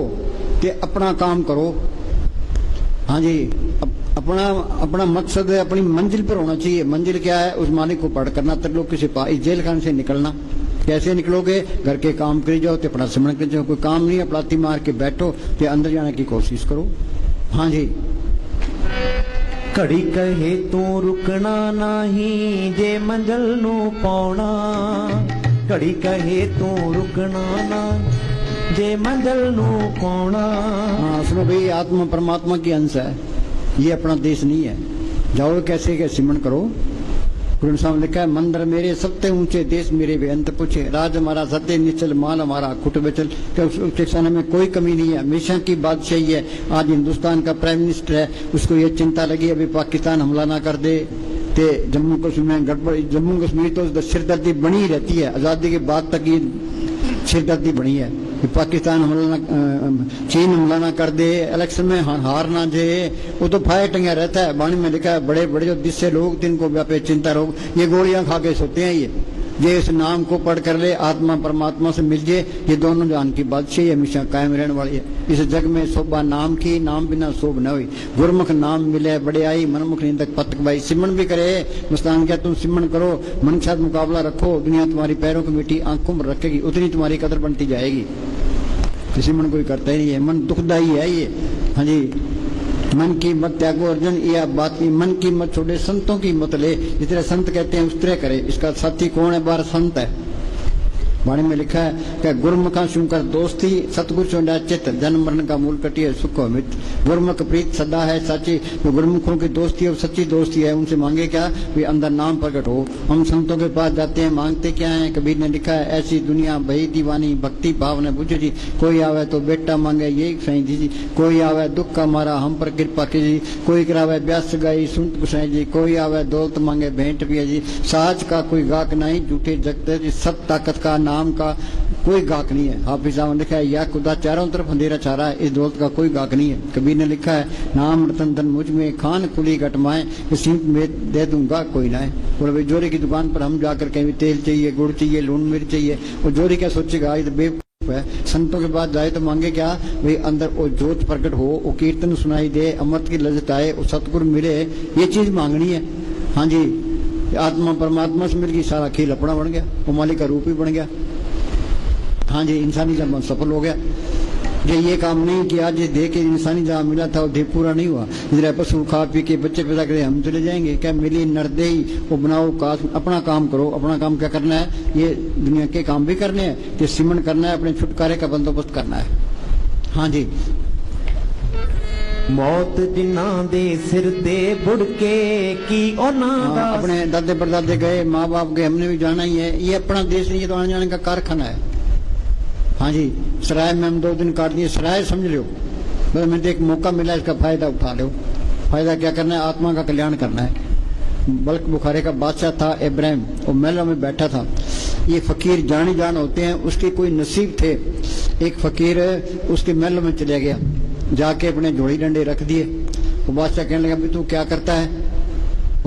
कि अपना काम करो। हाँ जी, अपना मकसद है, अपनी मंजिल पर होना चाहिए। मंजिल क्या है? उस मालिक को पढ़ करना, त्रिलोकी से इस जेल खाने से निकलना। कैसे निकलोगे? घर के काम करी जाओ तो अपना सिमरन कर जाओ। कोई काम नहीं है, प्लाती मार के बैठो तो अंदर जाने की कोशिश करो। हाँ जी, घड़ी कहे तू रुकना नहीं, जे मंजिल नू पाउना। घड़ी कहे तू रुकना ना, जे मंजिल नू पाउना। हाँ सुनो भाई, आत्मा परमात्मा की अंश है, ये अपना देश नहीं है। जाओ कैसे के सिमरन करो। गुरु साहब लिखा है, मंदिर मेरे सबसे ऊंचे, देश मेरे बेअंत पूछे, राज हमारा सत्य निश्चल, माल हमारा खुट बेचल। उसके खाने में कोई कमी नहीं है, हमेशा की बादशाही है। आज हिंदुस्तान का प्राइम मिनिस्टर है, उसको ये चिंता लगी अभी पाकिस्तान हमला ना कर दे, ते जम्मू कश्मीर में गड़बड़, जम्मू कश्मीर तो सिरदर्दी बनी ही रहती है, आज़ादी के बाद तक ये सिरदर्दी बनी है कि पाकिस्तान हमला न, चीन हमला ना कर दे, इलेक्शन में हार ना जाए, वो तो फायर टंगा रहता है। वाणी में लिखा है बड़े बड़े जो जिससे लोग जिनको व्यापे चिंता रोग, ये गोलियां खा के सोते हैं। ये इस नाम को पढ़ कर ले, आत्मा परमात्मा से मिल जाए, ये दोनों जान की बादशाही हमेशा कायम रहने वाली है। इस जग में शोभा नाम की, नाम बिना शोभ न हुई। गुरमुख नाम मिले बड़े आई, मनमुख निंदक पतक भाई। सिमरन भी करे मुस्तान क्या तुम सिमरन करो, मन के साथ मुकाबला रखो, दुनिया तुम्हारी पैरों की मिट्टी आंखों में रखेगी, उतनी तुम्हारी कदर बनती जाएगी। तो सिमरन कोई करता ही नहीं है, मन दुखदाई है ये। हाँ जी, मन की मत त्यागो अर्जुन, यह बात नहीं, मन की मत छोड़े, संतों की मत ले। जिस तरह संत कहते हैं उस तरह करे। इसका साथी कौन है? बार संत है। वाणी में लिखा है कि गुरमुखा सुनकर दोस्ती, सतगुरु सुना चित, जन्म मरण का मूल कटिए सुख अमित। गुरमुख प्रीत सदा है साची, जो गुरमुखों की दोस्ती है वो सच्ची दोस्ती है। उनसे मांगे क्या? वे अंदर नाम प्रकट हो। हम संतों के पास जाते हैं, मांगते क्या है? कबीर ने लिखा है ऐसी दुनिया भई दीवानी, भक्ति भाव ने बुझ जी। कोई आवे तो बेटा मांगे ये सही जी, कोई आवे दुख का मारा हम पर कृपा कीजिए। कोई करावे ब्यास गई सुनत गुसाई जी, कोई आवे दौलत मांगे भेंट पिया जी। साज का कोई गाक नहीं, झूठे जगते जी, सब ताकत का नाम का कोई गाक नहीं है। हाफिज साहब ने लिखा है या खुदा चारों तरफ अंधेरा छा रहा है, इस दौलत का कोई गाक नहीं है। कबीर ने लिखा है नाम रतन धन मुझ में, खान कुली घटमाए, सींत में दे दूंगा कोई ना है। और जोरी की दुकान पर हम जाकर कहीं तेल चाहिए, गुड़ चाहिए, लून मिर्च चाहिए, और जोरी क्या सोचेगा? ये तो बेवकूफ है। संतों के पास जाए तो मांगे क्या? भाई अंदर वो जोत प्रकट हो, वो कीर्तन सुनाई दे, अमृत की लज्जत आए, वो सतगुरु मिले, ये चीज मांगनी है। हाँ जी, आत्मा परमात्मा से मिल गई, सारा खेल अपना बन गया, वो मालिक का रूप ही बन गया। हाँ जी, इंसानी जब सफल हो गया। ये काम नहीं किया, जो दे के इंसानी जहाँ मिला था वो दे पूरा नहीं हुआ। इधर पशु खा पी के बच्चे पैदा करे, हम चले जाएंगे क्या? मिली नरदे ही वो बनाओ काश, अपना काम करो। अपना काम क्या करना है? ये दुनिया के काम भी करने हैं, ये सिमरन करना है, अपने छुटकारे का बंदोबस्त करना है। हाँ जी, मौत जिन्ना दे सिर ते बुड़के की ओना अपने दादे परदादे गए, माँ बाप गए, हमने भी जाना ही है। ये अपना देश नहीं, ये तो आने जाने का कारखाना है। हाँ जी, सराय में हम 2 दिन काट दिए, सराय समझ लो, बस मुझे एक मौका मिला, इसका फायदा उठा लो। फायदा क्या करना है? आत्मा का कल्याण करना है। बल्क बुखारे का बादशाह था इब्राहिम, वो महलों में बैठा था। ये फकीर जानी जान होते हैं, उसके कोई नसीब थे। एक फकीर उसके महलों में चले गया, जाके अपने झोड़ी डंडे रख दिए। वो बादशाह कहने लगा, तू क्या करता है?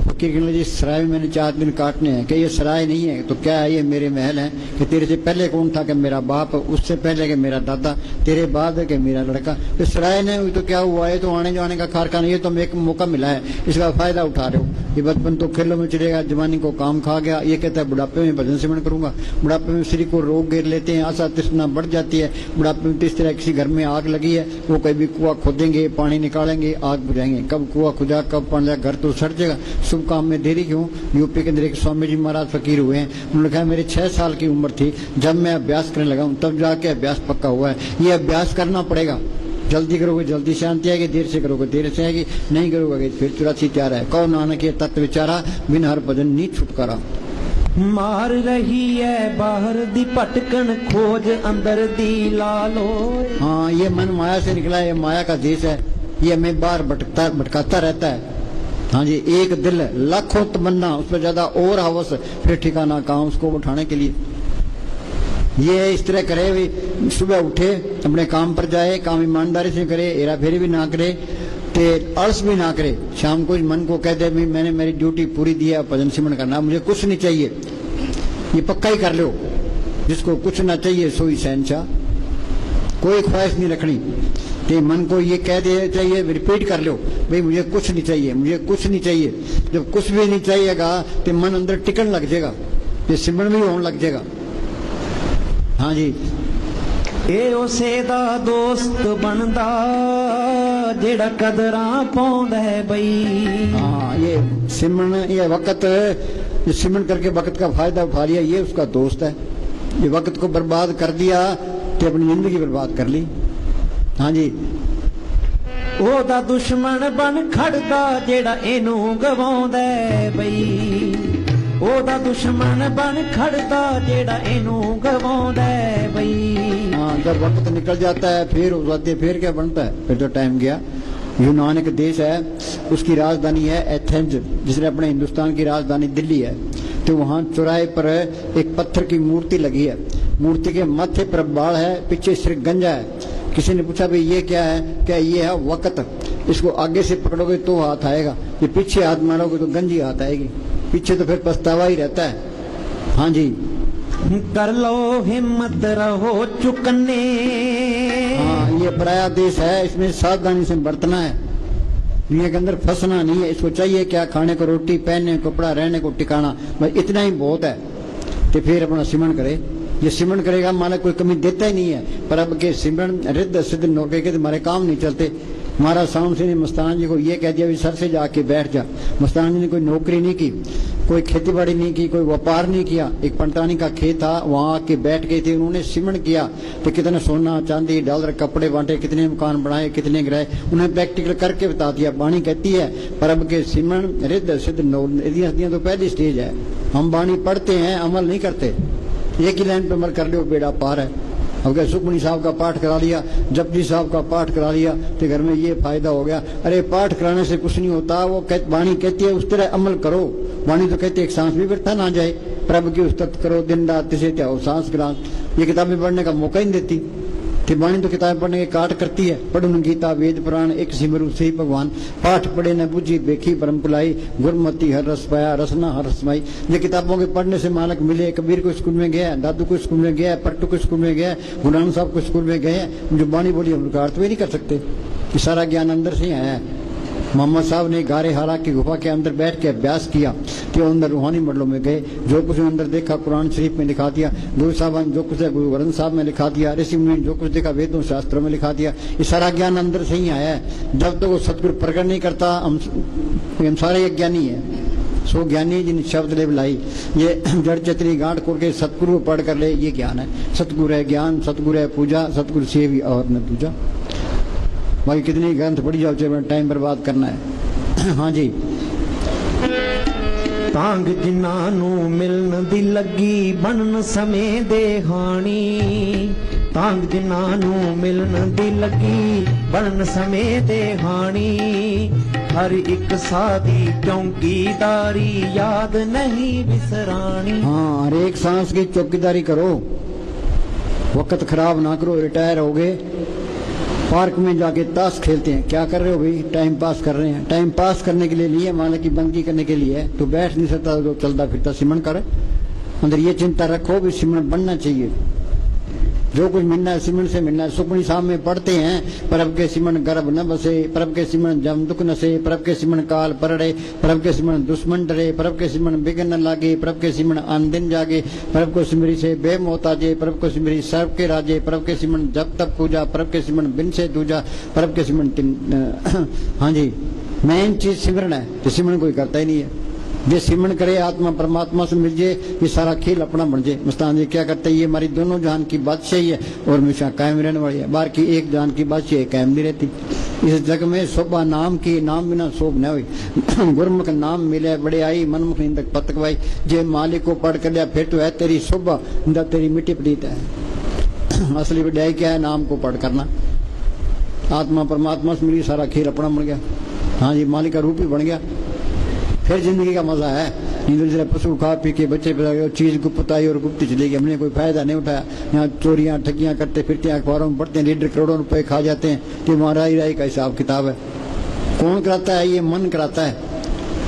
फकीर कहने लगे, सराय में मैंने 4 दिन काटने हैं। कि ये सराय नहीं है तो क्या है? ये मेरे महल हैं। कि तेरे से पहले कौन था? कि मेरा बाप, उससे पहले कि मेरा दादा, तेरे बाद कि मेरा लड़का। तो सराय नहीं हुई तो क्या हुआ? है तो आने जाने का कारखाना। ये तो एक मौका मिला है, इसका फायदा उठा रहे हो। ये बचपन तो खेलों में चलेगा, जवानी को काम खा गया। ये कहता है बुढ़ापे में भजन सिमरन करूंगा। बुढ़ापे में शरीर को रोग घेर लेते हैं, आशा तृष्णा बढ़ जाती है। बुढ़ापे में इस तरह किसी घर में आग लगी है, वो कभी कुआं खोदेंगे, पानी निकालेंगे, आग बुझाएंगे। कब कुआं खुदा, कब पानी जाए, घर तो सड़ जाएगा। शुभ काम में देरी क्यों? यूपी के अंदर एक स्वामी जी महाराज फकीर हुए हैं। उन्होंने कहा मेरे 6 साल की उम्र थी जब मैं अभ्यास करने लगा हूं, तब जाके अभ्यास पक्का हुआ है। ये अभ्यास करना पड़ेगा। जल्दी करोगे जल्दी शांति आएगी, देर से करोगे देर से आएगी, नहीं करोगे फिर 84 त्यार है। कौ नानक ये तत्व विचारा, बिन हर भजन नी छुटकारा। मार रही है बाहर दी भटकन, खोज अंदर दी लालो। हाँ, ये मन माया से निकला है, ये माया का देश है। ये हमें बाहर भटकाता रहता है। हाँ जी, एक दिल लाखों तमन्ना, उसमें ज्यादा और हवस, फिर ठिकाना कहाँ उसको उठाने के लिए। ये इस तरह करे, भी सुबह उठे, अपने काम पर जाए, काम ईमानदारी से करे, हेरा फेरी भी ना करे, ते आलस भी ना करे। शाम को मन को कह दे मैंने मेरी ड्यूटी पूरी दी है, भजन सिमरन करना, मुझे कुछ नहीं चाहिए। ये पक्का ही कर लो। जिसको कुछ ना चाहिए सोई शहंशाह, कोई ख्वाहिश नहीं रखनी। ते मन को ये कह दे चाहिए, रिपीट कर लो, भाई मुझे कुछ नहीं चाहिए, मुझे कुछ नहीं चाहिए। जब कुछ भी नहीं चाहिएगा तो मन अंदर टिकन लग जाएगा, ये सिमरन भी होने लग जाएगा। हाँ जी, ਇਹ ਉਸੇ ਦਾ ਦੋਸਤ ਬਣਦਾ ਜਿਹੜਾ ਕਦਰਾਂ ਪਾਉਂਦਾ ਹੈ ਬਈ। हाँ, ये सिमरन, ये वक्त, ये सिमरन करके वक्त का फायदा उठा लिया, ये उसका दोस्त है। ये वक्त को बर्बाद कर दिया तो अपनी जिंदगी बर्बाद कर ली। हाँ जी, ਉਹਦਾ ਦੁਸ਼ਮਣ ਬਣ ਖੜਦਾ ਜਿਹੜਾ ਇਹਨੂੰ ਗਵਾਉਂਦਾ ਹੈ ਬਈ। ਉਹਦਾ ਦੁਸ਼ਮਣ ਬਣ ਖੜਦਾ ਜਿਹੜਾ ਇਹਨੂੰ ਗਵਾਉਂਦਾ ਹੈ ਬਈ। हाँ, जब वक्त निकल जाता है फिर उस वक्त फिर क्या बनता है? फिर तो टाइम गया। यूनान एक देश है, उसकी राजधानी है एथेंस, जिसने अपने हिंदुस्तान की राजधानी दिल्ली है। तो वहाँ चौराहे पर एक पत्थर की मूर्ति लगी है, मूर्ति के माथे पर बाल है, पीछे सिर गंजा है। किसी ने पूछा भाई ये क्या है? क्या ये है वक़्त, इसको आगे से पकड़ोगे तो हाथ आएगा, ये पीछे हाथ मारोगे तो गंजी हाथ आएगी, पीछे तो फिर पछतावा ही रहता है। हाँ जी, कर लो हिम्मत रहो चुकने। हाँ, ये पराया देश है, इसमें सावधानी से बरतना है, दुनिया के अंदर फंसना नहीं है। इसको चाहिए क्या? खाने को रोटी, पहनने को कपड़ा, रहने को ठिकाना, बस इतना ही बहुत है। तो फिर अपना सिमरन करे, ये सिमरन करेगा मालिक कोई कमी देता ही नहीं है। पर अब के सिमरन रिद्ध सिद्ध नौके के तुम्हारे काम नहीं चलते। महाराज साहब ने मस्तान जी को ये कह दिया भी सर से जाके बैठ जा। मस्तान जी ने कोई नौकरी नहीं की, कोई खेती बाड़ी नहीं की, कोई व्यापार नहीं किया। एक पंटानी का खेत था, वहां आके बैठ गए थे, उन्होंने सिमरन किया। तो कितना सोना चांदी डॉलर कपड़े बांटे, कितने मकान बनाए, कितने गिराए, उन्हें प्रैक्टिकल करके बता दिया। बाणी कहती है पर अब के सिमरन रिद्ध सिद्ध नौकरियां तो पहली स्टेज है। हम बाणी पढ़ते हैं, अमल नहीं करते। एक ही लाइन पे अमल कर लो, बेड़ा पार है। अब क्या सुखमनी साहब का पाठ करा लिया, जपजी साहब का पाठ करा लिया, तो घर में ये फायदा हो गया। अरे पाठ कराने से कुछ नहीं होता, वो वाणी कहती है उस तरह अमल करो। वाणी तो कहती है एक सांस भी व्यर्थ ना जाए, प्रभु की उस्तत करो दिन रात, तिसे त्याओ सांस ग्रास। ये किताबें पढ़ने का मौका ही नहीं देती। वाणी तो किताबें पढ़ने के काट करती है। पढ़ुन गीता वेद पुराण एक सिमरु से भगवान, पाठ पढ़े न बुझी देखी परम पुलाई, गुरमति हर रस पाया रसना हर रसमाई। ये किताबों के पढ़ने से मालक मिले। कबीर को स्कूल में गया, दादू को स्कूल में गया, पट्टू को स्कूल में गया, गुरु साहब को स्कूल में गए। जो बाणी बोली हम अर्थ भी नहीं कर सकते। ये सारा ज्ञान अंदर से ही आया है। मोहम्मद साहब ने गारे हारा की गुफा के अंदर बैठ के अभ्यास किया कि अंदर रूहानी मंडलों में गए, जो कुछ अंदर देखा कुरान शरीफ में लिखा दिया। गुरु साहब ने जो कुछ गुरु ग्रंथ साहब में लिखा दिया, ऋषि मुनि जो कुछ देखा वेदों शास्त्रों में लिखा दिया। ये सारा ज्ञान अंदर से ही आया है। जब तक वो सतगुरु प्रकट नहीं करता हम सारे अज्ञानी है। सो ज्ञानी जिन शब्द ले बुलाई, ये जड़ चतरी गांठ खोल के सतगुरु पढ़ कर ले, ये ज्ञान है। सतगुरु है ज्ञान, सतगुरु है पूजा, सतगुरु से भी और न दूजा। भाई कितनी ग्रंथ पढ़ी जाओ, चाहे टाइम बर्बाद करना है। हाँ जी, तांग जिन्हां नूं मिलन दी लगी बनन समय दे हाणी। तांग जिन्हां नूं मिलन दी लगी बनन समय दे हाणी। हर एक सादी चौकीदारी याद नहीं बिसरानी। हाँ, हर एक सांस की चौकीदारी करो, वक्त खराब ना करो। रिटायर हो गए, पार्क में जाके ताश खेलते हैं, क्या कर रहे हो भाई? टाइम पास कर रहे हैं। टाइम पास करने के लिए लिए, मालिक की बंदगी करने के लिए तो बैठ नहीं सकता, तो चलता फिरता सिमरन करे। अंदर ये चिंता रखो भी सिमरन बनना चाहिए। जो कुछ मिलना है सिमरन से मिलना है। सुखमनी साहब में पढ़ते हैं परब के सिमरन गर्भ न बसे, परब के सिमरन जम दुख नसे, परब के सिमरन काल परड़े, परब के सिमरन दुश्मन डरे, परब के सिमरन बिगन न लागे, परब के सिमरन आन दिन जागे, परब को सिमरी से बेमोहताजे, परब को सिमरी सर्व के राजे, परब के सिमरन जब तक पूजा, परब के सिमरन बिन से दूजा, परब के सिमरन हाँ जी, मेन चीज सिमरन है। तो सिमरन कोई करता ही नहीं है। ये सिमरन करे आत्मा परमात्मा से मिल जाए, ये सारा खेल अपना बन जाए। मस्तान जी क्या करते हैं, ये हमारी दोनों जान की बादशाही है और हमेशा कायम रहने वाली है। बाहर की एक जान की बादशाही कायम नहीं रहती। इस जग में शोभा नाम की, नाम बिना शोभ न हुई। गुरमुख नाम मिले बड़े आई, मनमुख निंदक पतकवाई। जे मालिक को पढ़ कर लिया फिर तो है तेरी शोभा, इंदा तेरी मिट्टी पड़ीत है। असली बढ़ाई क्या है? नाम को पढ़ करना। आत्मा परमात्मा से मिली, सारा खेल अपना बन गया। हाँ जी, मालिक का रूप ही बन गया। फिर जिंदगी का मजा है। नहीं पशु खा पी के बच्चे पैदा गए, चीज गुप्त आई और गुप्त चली गई, हमने कोई फायदा नहीं उठाया। यहाँ चोरियां ठगियां करते फिरते हैं, अखबारों में पढ़ते हैं, लीडर करोड़ों रुपए खा जाते हैं। तो महाराज राय का हिसाब किताब है। कौन कराता है? ये मन कराता है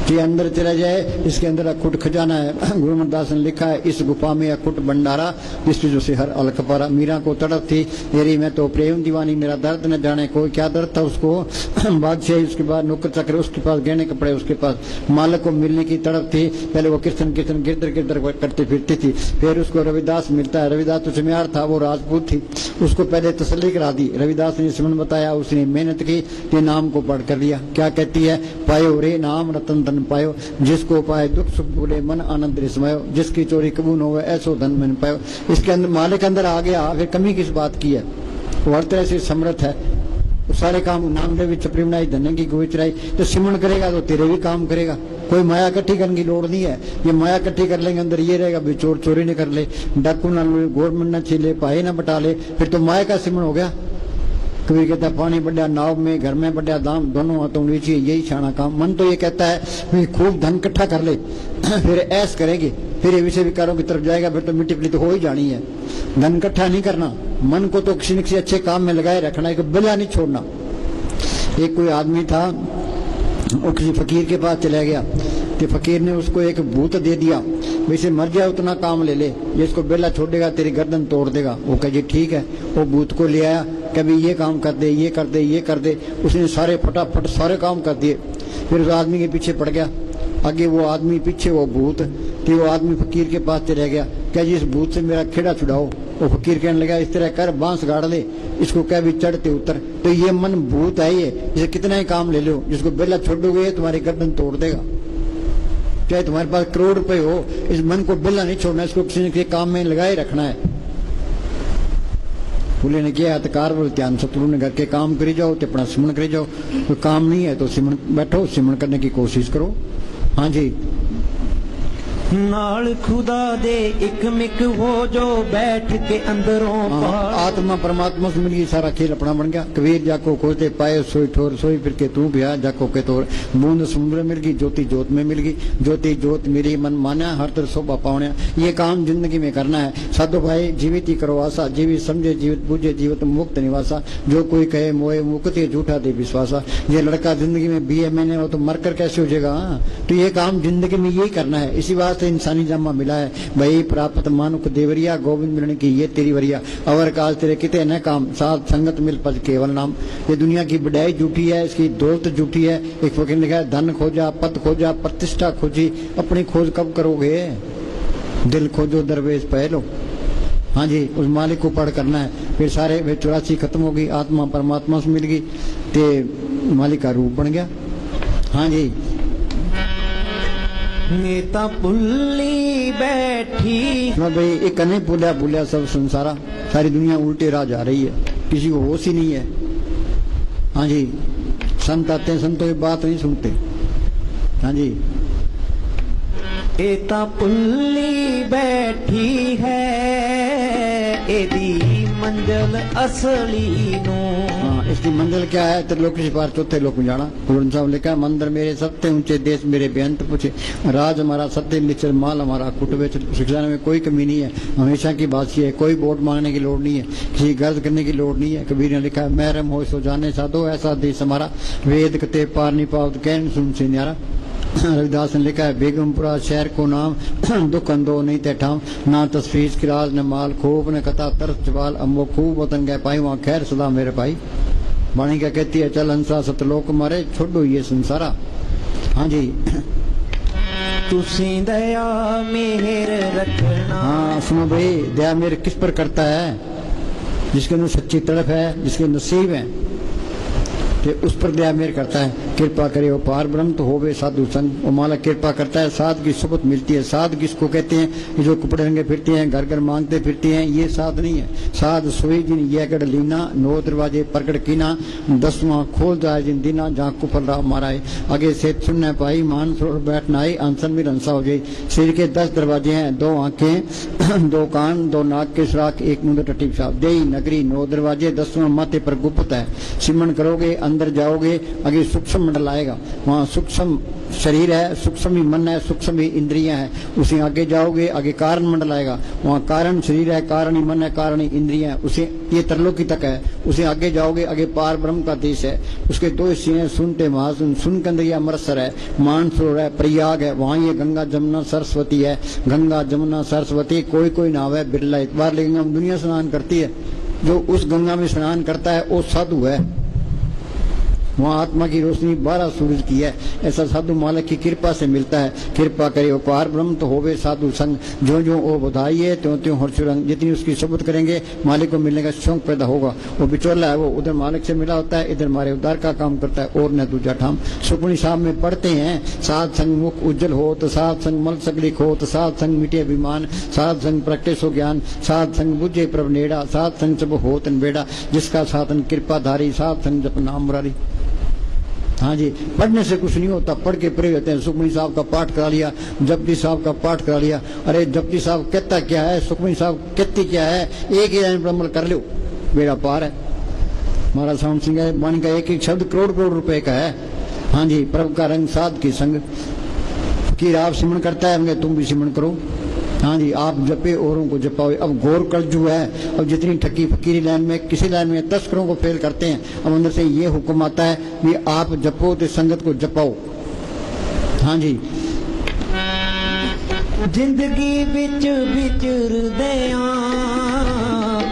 कि अंदर चला जाए। इसके अंदर अखुट खजाना है। गुरु अमरदास ने लिखा है, इस गुफा में अखुट भंडारा, जिस जो से हर अलख पारा। मीरा को तड़प थी मेरी मैं तो प्रेम दीवानी, मेरा दर्द न जाने कोई। क्या दर्द था उसको? बादशाही, उसके बाद नौकर चाकर, उसके पास गहने कपड़े, उसके पास मालिक को मिलने की तड़प थी। पहले वो कीर्तन कीर्तन गिरदर गिरदर करते फिरती थी। फिर उसको रविदास मिलता है। रविदास तो चमियार था, वो राजपूत थी। उसको पहले तसल्ली करा दी। रविदास ने सिमरन बताया, उसने मेहनत की, ये नाम को पढ़ कर लिया। क्या कहती है? पायो रे नाम रतन धन पायो, जिसको पाए दुख सुख भूले मन आनंद रिसमायो, जिसकी चोरी कबूल हो ऐसो धन मन पायो। इसके अंदर मालिक अंदर आ गया, फिर कमी किस बात की है? वो हर तरह से समर्थ है। सारे काम नाम ले चपड़ी बनाई, धन की गोई चराई। तो सिमरन करेगा तो तेरे भी काम करेगा। कोई माया इकट्ठी करने की लोड़ नहीं है। ये माया इकट्ठी कर लेंगे, अंदर ये रहेगा भी चोर चोरी न कर ले, डाकू न गवर्नमेंट न छीले, पाए न बटा ले, फिर तो माया का सिमरन हो गया। कबीर कहता है पानी बढ़िया नाव में, घर में बढ़िया दाम, दोनों हाथों में लीजिए, यही शाना काम। मन तो ये कहता है भाई खूब धन इकट्ठा कर ले, फिर ऐश करेंगे, फिर ये विषय विकारों की तरफ जाएगा, फिर तो मिट्टी पली तो हो ही जानी है। धन इकट्ठा नहीं करना, मन को तो किसी न किसी अच्छे काम में लगाए रखना है, बिला नहीं छोड़ना। एक कोई आदमी था, वो किसी फकीर के पास चला गया, तो फकीर ने उसको एक भूत दे दिया, वैसे मर जाए उतना काम ले ले, ये इसको बेला छोड़ेगा तेरी गर्दन तोड़ देगा। वो कहे जी ठीक है। वो भूत को ले आया, कभी ये काम कर दे, ये कर दे, ये कर दे, उसने सारे फटाफट सारे काम कर दिए। फिर उस आदमी के पीछे पड़ गया, आगे वो आदमी पीछे वो भूत, तो वो आदमी फकीर के पास चला गया, क्या जी इस भूत से मेरा खेड़ा छुड़ाओ। वो फकीर कहने लगा इस तरह कर, बांस गाड़ ले, इसको क्या भी चढ़ते उतर। तो ये मन भूत है, ये इसे कितना ही काम ले लो, जिसको बेला छोड़ोगे तुम्हारी गर्दन तोड़ देगा। चाहे तुम्हारे पास करोड़ रुपए हो, इस मन को बेला नहीं छोड़ना, इसको किसी न किसी काम में लगाए रखना है। फूले ने किया हथकार बोल ध्यान सतगुरु ने घर के काम करी जाओ, तो अपना सिमरन करी जाओ। कोई काम नहीं है तो सिमरन बैठो, सिमरन करने की कोशिश करो। हाँ जी, नाल खुदा दे एक मिक हो जो बैठ के अंदरों पार। आत्मा परमात्मा से मिल गई, सारा खेल अपना बन गया। कबीर जाको खोजते पाए सोई ठोर, सोई फिर के तू भी आ जाको के तोर। बूंद समुद्र मिल गई, ज्योति जोत में मिल गई, ज्योति जोत मेरी मन माना, हर तरह शोभा पावने। ये काम जिंदगी में करना है साधु भाई, जीवित ही करो आशा, जीवित समझे जीवित पूजे, जीवित मुक्त निवासा। जो कोई कहे मोए मुक्ति, झूठा दे विश्वासा। ये लड़का जिंदगी में BA मैंने हो तो मरकर कैसे हो जाएगा। तो ये काम जिंदगी में यही करना है, इसी बात इंसानी जन्म मिला है। भाई प्राप्त मानुक देवरिया, गोविंद मिलने की ये तेरी वरिया। अवर काल तेरे किते न काम, साथ संगत मिल पद केवल नाम। ये दुनिया की बढ़ाई झूठी है, इसकी दौलत झूठी है। एक फकीर ने कहा धन खोजा, पद खोजा, प्रतिष्ठा खोजी, अपनी खोज कब करोगे। दिल खोजो दरवेश पहलो। हाँ जी, उस मालिक को पढ़ करना है। फिर सारे वे 84 खत्म हो गई, आत्मा परमात्मा से मिल गई, ते मालिक का रूप बन गया। हाँ जी, नेता पुल्ली बैठी। भाई एक नहीं भूलिया भूलिया सब संसारा, सारी दुनिया उल्टे राह जा रही है, किसी को होश ही नहीं है। हाँ जी, संत आते हैं, संतों की बात नहीं सुनते। हाँ जी, एता पुल्ली बैठी है, एदी मंजिल असली नो। हाँ, इसकी मंजिल क्या है। त्रिलोक से पार चौथे लोक में जाना। गुरु साहब लिखा मंदिर मेरे सत्य ऊंचे, देश मेरे बेअंत पूछे, राज हमारा सत्य निश्चल, माल हमारा कुट बेच। शिक्षा में कोई कमी नहीं है, हमेशा की बात ये है, कोई वोट मांगने की लोड़ नहीं है, किसी गर्ज करने की लोड़ नहीं है। कबीर ने लिखा महरम हो सो जाने साधो, ऐसा देश हमारा, वेद कते पार नहीं पाओ कहन सुन से न्यारा। रविदास ने लिखा है बेगमपुरा शहर को नाम, दुख अंदो नहीं ते ठाम, ना तस्वीर किराज न माल, खूब न कथा तरस जवाल, अम्बो खूब वतन गए पाई, वहाँ खैर सदा मेरे भाई। वाणी क्या कहती है, चल हंसा सतलोक मारे, छोड़ो ये संसारा। हाँ जी, तुसी दया मेहर रखना। हाँ सुनो भाई, दया मेहर किस पर करता है, जिसके अंदर सच्ची तड़प है, जिसके नसीब है, कि उस पर दया मेहर करता है। कृपा करे वो पार ब्रह्म तो होवे साधु संग, वो माला कृपा करता है, साध की सुबत मिलती है। साध किसको कहते हैं, ये जो कपड़े रंगे फिरते हैं, घर घर मांगते फिरते हैं, ये साध नहीं है। साध सोई जिन ये गढ़ लीना, 9 दरवाजे प्रकट कीना, 10वां खोल जाए जिन दीना, जहाँ कुफल राव माराए। आगे से सुनने पाई, मान सरोवर बैठना आई, आंसन में रंसा हो जाए। शरीर के 10 दरवाजे हैं, 2 आंखें, 2 कान, 2 नाक के सुराख, 1 मुंह टट्टी पेशाब। देही नगरी 9 दरवाजे, 10वां माथे पर गुप्त है। सिमरन करोगे अंदर जाओगे, आगे सूक्ष्म मंडल आएगा, वहाँ सूक्ष्म शरीर है, सूक्ष्म ही मन है, सूक्ष्म ही इंद्रियां हैं। उसे आगे जाओगे, आगे कारण मंडल आएगा, वहाँ कारण शरीर है, कारण ही मन है, कारण ही इंद्रियां है। उसे ये तरलोकी तक है। उसे आगे जाओगे, आगे पार ब्रह्म का देश है। उसके 2 हिस्से हैं, सुनते महासुन, सुन के अंदर ये अमृतसर है, मानसरोवर है, प्रयाग है, वहाँ ये गंगा जमुना सरस्वती है। गंगा जमुना सरस्वती कोई कोई नाव है, बिरला इतबार, लेकिन हम दुनिया स्नान करती है। जो उस गंगा में स्नान करता है वो साधु है, वहाँ आत्मा की रोशनी 12 सूरज की है। ऐसा साधु मालिक की कृपा से मिलता है। कृपा करे पार ब्रह्म तो होवे साधु संग, जो जो वो बधाइए त्यों त्यों हर्षरंग। जितनी उसकी शब्द करेंगे मालिक को मिलने का शौक पैदा होगा। वो बिचौला है, वो उधर मालिक से मिला होता है, इधर मारे उद्धार का काम करता है, और न दूजा ठाम। सुखमनी साहब में पढ़ते हैं, साध संग मुख उज्जवल हो तो, साध संग मल सकलिक हो तो, साध संग मिटे अभिमान, साध संग प्रकटे हो ज्ञान, साध संग बुझे प्रभ नेड़ा, साध संग सब हो तन बेड़ा, जिसका साधन कृपाधारी, साध संग जप नाम मुरारी। हाँ जी, पढ़ने से कुछ नहीं होता, पढ़ के प्रे होते हैं। सुखमनी साहब का पाठ करा लिया, जपजी साहब का पाठ करा लिया। अरे जपजी साहब कहता क्या है, सुखमनी साहब कहती क्या है, एक ही लाइन पर अमल कर लो, बेड़ा पार है। महाराज साउंड सिंह वाणी का एक एक शब्द करोड़ करोड़ रुपए का है। हाँ जी, प्रभु का रंग साध की संग। फकीर आप सिमरन करता है, मगर तुम भी सिमरन करो। हाँ जी, आप जपे औरों को जपाओ। अब घोर कलजू है। अब जितनी ठगी फकीरी लाइन में, किसी लाइन में तस्करों को फेल करते हैं, अब अंदर से ये हुक्म आता है कि आप जपो तो संगत को जपाओ। हाँ जी, जिंदगी बिच विचरदियां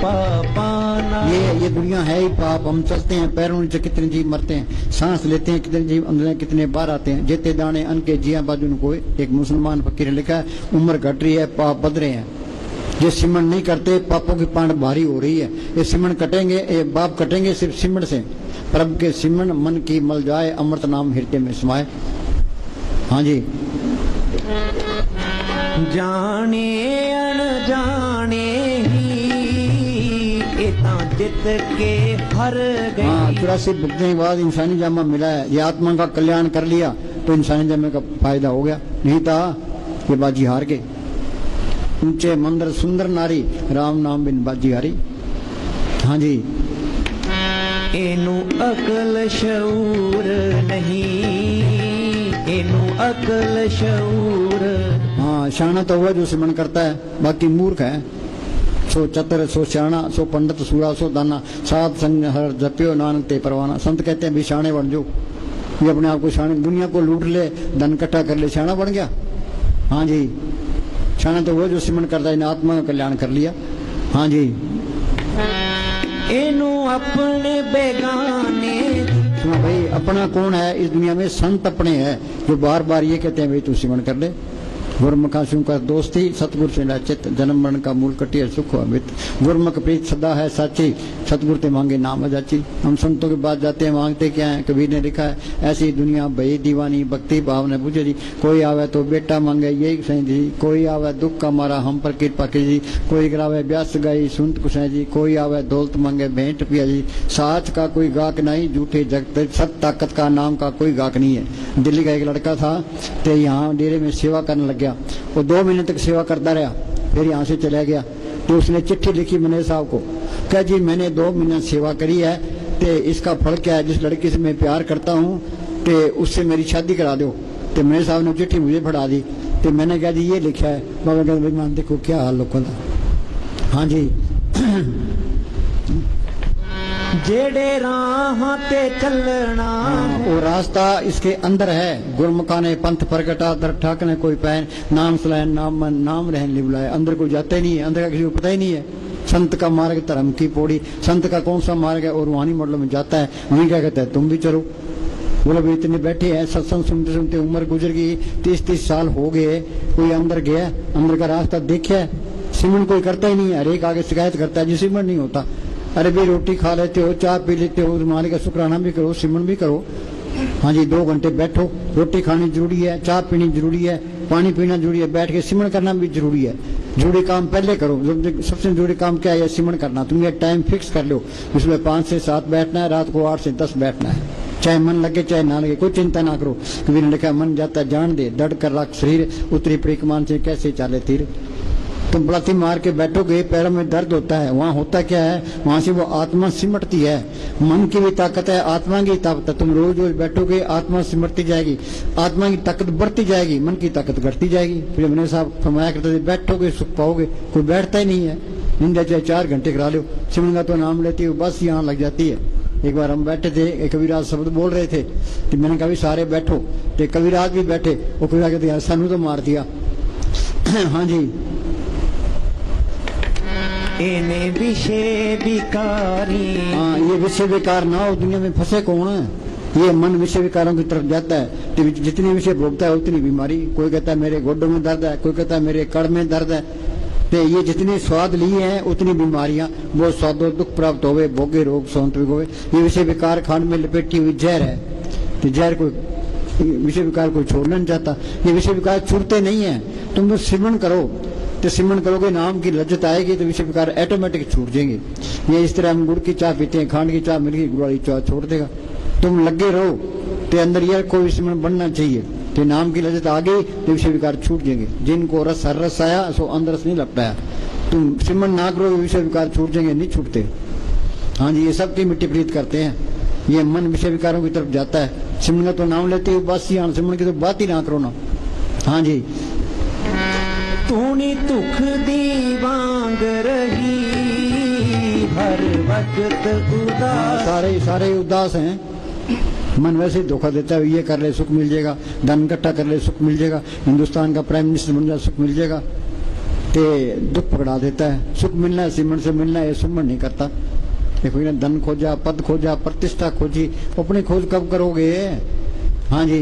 पापा ना। ये दुनिया है ही पाप। हम चलते हैं, पैरों नीचे कितने जीव मरते हैं, सांस लेते हैं कितने जीव अंदर कितने बाहर आते हैं। जेते दाने अन के जिया बाजू न कोई। एक मुसलमान फकीर ने लिखा है, उम्र घट रही है, पाप बढ़ रहे हैं। ये सिमरन नहीं करते, पापों की पांड भारी हो रही है। ये सिमरन कटेंगे, ये बाप कटेंगे सिर्फ सिमरन से। प्रभु के सिमरन मन की मल जाए, अमृत नाम हृदय में समाये। हाँ जी, जाने अनजाने ही इतना जित के हर गई। हाँ, 84 भुगतने के बाद इंसानी जामा मिला है। ये आत्मा का कल्याण कर लिया तो इंसानी जामे का फायदा हो गया, नहीं था ये बाजी हार गए। ऊंचे मंदिर सुंदर नारी, राम नाम बिन बाजी हारी। हाँ जी, एनू अकल शऊर नहीं, एनू अकल शऊर। हाँ, शाना तो हुआ जो सिमरन करता है, बाकी मूर्ख है। सो चतर सो श्याणा, सो पंडित सूरा सो दाना, साध संग हर जपियो नानक ते परवाना। संत कहते हैं भी शाणे बन जो। ये अपने आप को शाणे, दुनिया को लूट ले, धन इकट्ठा कर ले, शाना बन गया। हाँ जी, शाना तो वो जो सिमरन करता है, इन आत्मा का कल्याण कर लिया। हाँ जी, एनू अपने बेगाने। सुना भाई, अपना कौन है इस दुनिया में? संत अपने हैं जो बार बार ये कहते हैं भाई तू सिमरन कर ले। गुरमुखाशु का दोस्ती, सतगुरु से चित, जन्म मरण का मूल कटिया सुख अमित। गुरमुख प्रीत सदा है साची, सतगुरु ते मांगे नाम अजाची। हम संतों के बाद जाते हैं, मांगते क्या है? कबीर ने लिखा है, ऐसी दुनिया भई दीवानी, भक्ति भाव ने बुझे जी। कोई आवे तो बेटा मांगे यही सही जी, कोई आवे दुख का मारा हम पर कृपा की जी। कोई करावे ब्यास गाई सुनत कुछ जी, कोई आवे दौलत मांगे भेंट पिया जी। साच का कोई गाक नहीं, झूठे जगत सब ताकत का नाम का कोई गाक नहीं है। दिल्ली का एक लड़का था, तो यहाँ डेरे में सेवा करने लग गया। वो 2 महीने तक सेवा करता रहा, फिर यहाँ से चला गया। तो उसने चिट्ठी लिखी मैनेजर साहब को, कहा जी मैंने 2 महीना सेवा करी है, ते इसका फल क्या है? जिस लड़की से मैं प्यार करता हूँ, ते उससे मेरी शादी करा दो। तो मैनेजर साहब ने चिट्ठी मुझे फड़ा दी। तो मैंने कहा जी ये लिखा है। बाबा कहते भाई मान देखो क्या हाल लोगों का। हाँ जी, जेड़े राह ते चलना। वो रास्ता इसके अंदर है। गुरमुखा ने पंथ प्रगटा, दर ठाक ने कोई पैन, नाम सलायन नाम मन नाम रहन li बुलाए। अंदर कोई जाता ही नहीं है, अंदर का किसी को पता ही नहीं है। संत का मार्ग धर्म की पौड़ी, संत का कौन सा मार्ग है और रूहानी मॉडल में जाता है। वहीं क्या कहता है तुम भी चलो। बोलो भाई इतने बैठे हैं, सत्संग सुनते सुनते उम्र गुजर गई, 30-30 साल हो गए, कोई अंदर गया, अंदर का रास्ता देखा? सिमरन कोई करता ही नहीं है। हर एक आगे शिकायत करता है जी सिमरन नहीं होता। अरे भाई रोटी खा लेते हो, चाय पी लेते हो, मालिक का शुक्राना भी करो, सिमरन भी करो। हाँ जी, 2 घंटे बैठो, रोटी खानी जरूरी है, चाय पीनी जरूरी है, पानी पीना जरूरी है, बैठ के सिमरन करना भी जरूरी है। जरूरी काम पहले करो। सबसे जरूरी काम क्या है? सिमरन करना। तुम ये टाइम फिक्स कर लो, उसमें 5 से 7 बैठना है, रात को 8 से 10 बैठना है। चाहे मन लगे चाहे ना लगे, कोई चिंता ना करो। कबीर ने लिखा, मन जाता जान दे, डर कर रख शरीर, उतरी परिकमान से कैसे चाले तीर। तुम बलाती मार के बैठोगे, पैरों में दर्द होता है, वहाँ होता क्या है? वहाँ से वो आत्मा सिमटती है। मन की भी ताकत है, आत्मा की ताकत है। तुम रोज रोज बैठोगे, आत्मा सिमटती जाएगी, आत्मा की ताकत बढ़ती जाएगी, मन की ताकत घटती जाएगी। फिर मैंने साहब फरमाया करते थे, बैठोगे सुख पाओगे। कोई बैठता ही नहीं है। निंदा चाहे 4 घंटे करा लो, सिमरन का तो नाम लेती हो बस यहाँ लग जाती है। एक बार हम बैठे थे, कबीराज शब्द बोल रहे थे, तो मैंने कहा सारे बैठो, तो कबीराज भी बैठे। वो कबीराज कहते यार सानू तो मार दिया। हाँ जी, इने विषय विकारी। हाँ, ये विषय विकार ना हो, दुनिया में फंसे कौन है? ये मन विषय विकारों की तरफ जाता है, तो जितनी विषय भोगता है उतनी बीमारी। कोई कहता है मेरे गोड्डों में दर्द है, कोई कहता है मेरे कड़ में दर्द है। तो ये जितने स्वाद लिए हैं उतनी बीमारियां, वो स्वादों दुख प्राप्त होवे, भोगे रोग सौंत होवे। ये विषय विकार खांड में लपेटी हुई जहर है। तो जहर कोई विषय विकार कोई छोड़ना नहीं चाहता। ये विषय विकार छूटते नहीं है। तुम बस सिमरन करो, तो सिमरन करोगे, नाम की लज्जत आएगी, तो विषय विकार ऑटोमेटिक छूट जाएंगे। ये इस तरह हम गुड़ की चाय पीते हैं, खांड की चाय मिल गई, गुड़ वाली चाय छोड़ देगा। तुम लगे रहो, तो अंदर यार कोई सिमरन बनना चाहिए। तो नाम की लज्जत आ गई तो विषय विकार छूट जाएंगे। जिनको रस हर रस आया सो अंदर रस नहीं लपटाया। तुम सिमरन ना करो, विषय विकार छूट जाएंगे, नहीं छूटते। हाँ जी, ये सब की मिट्टी प्रीत करते हैं। ये मन विषय विकारों की तरफ जाता है। सिमरन का तो नाम लेते ही बस ही सिमरन की तो बात ही ना करो ना। हाँ जी, तूनी दुख दी वांग रही हर वक्त उदास। सारे उदास हैं। मन वैसे ही धोखा देता है, ये कर ले सुख मिल जाएगा, धन इकट्ठा कर ले सुख मिल जाएगा, हिंदुस्तान का प्राइम मिनिस्टर बन जाए सुख मिल जाएगा, ते दुख पकड़ा देता है। सुख मिलना है, सिमरन से मिलना है, ये सिमरन नहीं करता। देखो ना, धन खोजा, पद खोजा, प्रतिष्ठा खोजी, अपनी खोज कब करोगे? हाँ जी,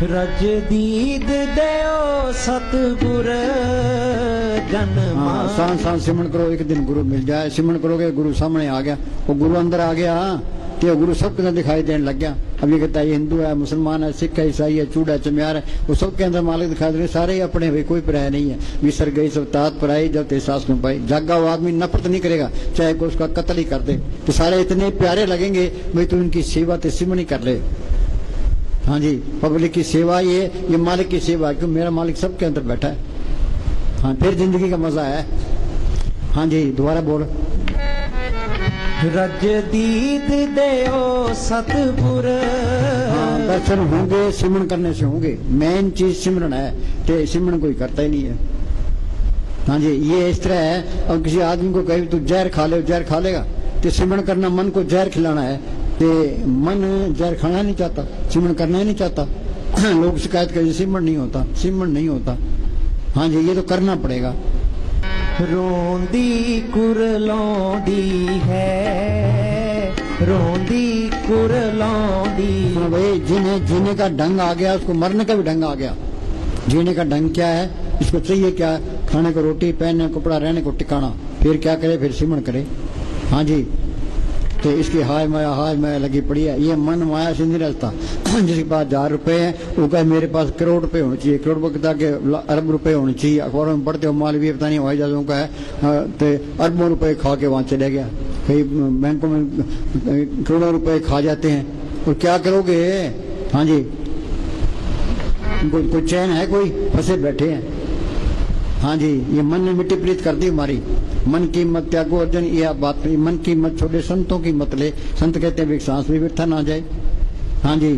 रज दीद देओ सतगुर जन्म। हाँ, सांस सिमरन करो, एक दिन गुरु मिल जाए। सिमरन करोगे, गुरु सामने आ गया, वो गुरु अंदर आ गया तो गुरु सबके अंदर दिखाई देने लग गया। अब ये कहता है ये हिंदू है, मुसलमान है, सिख है, ईसाई है, चूड़ा चमियार है, वो सबके अंदर मालिक दिखाई दे रहे, सारे ही अपने भाई, कोई पराया नहीं है। विसर गई सब तात पराई, जब तेरे सास में पाई। जागा हुआ आदमी नफरत नहीं करेगा, चाहे कोई उसका कत्ल ही कर दे, तो सारे इतने प्यारे लगेंगे भाई तू इनकी सेवा तो सिमरन ही कर ले। हाँ जी, पब्लिक की सेवा ये मालिक की सेवा, क्यों मेरा मालिक सबके अंदर बैठा है। हाँ, फिर जिंदगी का मजा है। हाँ जी, दोबारा बोल। रज दीद देओ सतगुर। हाँ, दर्शन होंगे सिमरन करने से होंगे। मेन चीज सिमरन है, तो सिमरन कोई करता ही नहीं है। हाँ जी, ये इस तरह है। अब किसी आदमी को कहे तू जहर खा ले, जहर खा लेगा, तो सिमरन करना मन को जहर खिलाना है, तो मन जहर खाना नहीं चाहता, सिमरन करना ही नहीं चाहता। लोग शिकायत करें सिमरन नहीं होता, सिमरन नहीं होता। हाँ जी, ये तो करना पड़ेगा। रोंदी कुरलौंदी है, रोंदी कुरलौंदी। हाँ भाई, जिन्हें जीने का ढंग आ गया उसको मरने का भी ढंग आ गया। जीने का ढंग क्या है, इसको चाहिए क्या? खाने को रोटी, पहनने को कपड़ा, रहने को ठिकाना। फिर क्या करे? फिर सिमरन करे। हाँ जी, तो इसकी हाय माया लगी पड़ी है। ये मन माया से नहीं रचता। जिसके पास 1000 रुपए है वो कहे मेरे पास करोड़ रुपए होने चाहिए, करोड़ रुपए के अरब रुपए होने चाहिए। अखबारों में पढ़ते हो माल भी पता नहीं हवाई जहाजों का है, तो अरबों रुपए खा के वहां चले गया। कई बैंकों में करोड़ों रुपए खा जाते हैं, और क्या करोगे? हाँ जी, कोई चैन है? कोई फंसे बैठे हैं। हाँ जी, ये मन ने मिट्टी प्रीत कर दी हमारी। मन की मत त्यागो अर्जुन, यह बात नहीं। मन की मत छोड़े, संतों की मत ले। संत कहते हैं सांस भी व्यर्थ ना जाए। हाँ जी,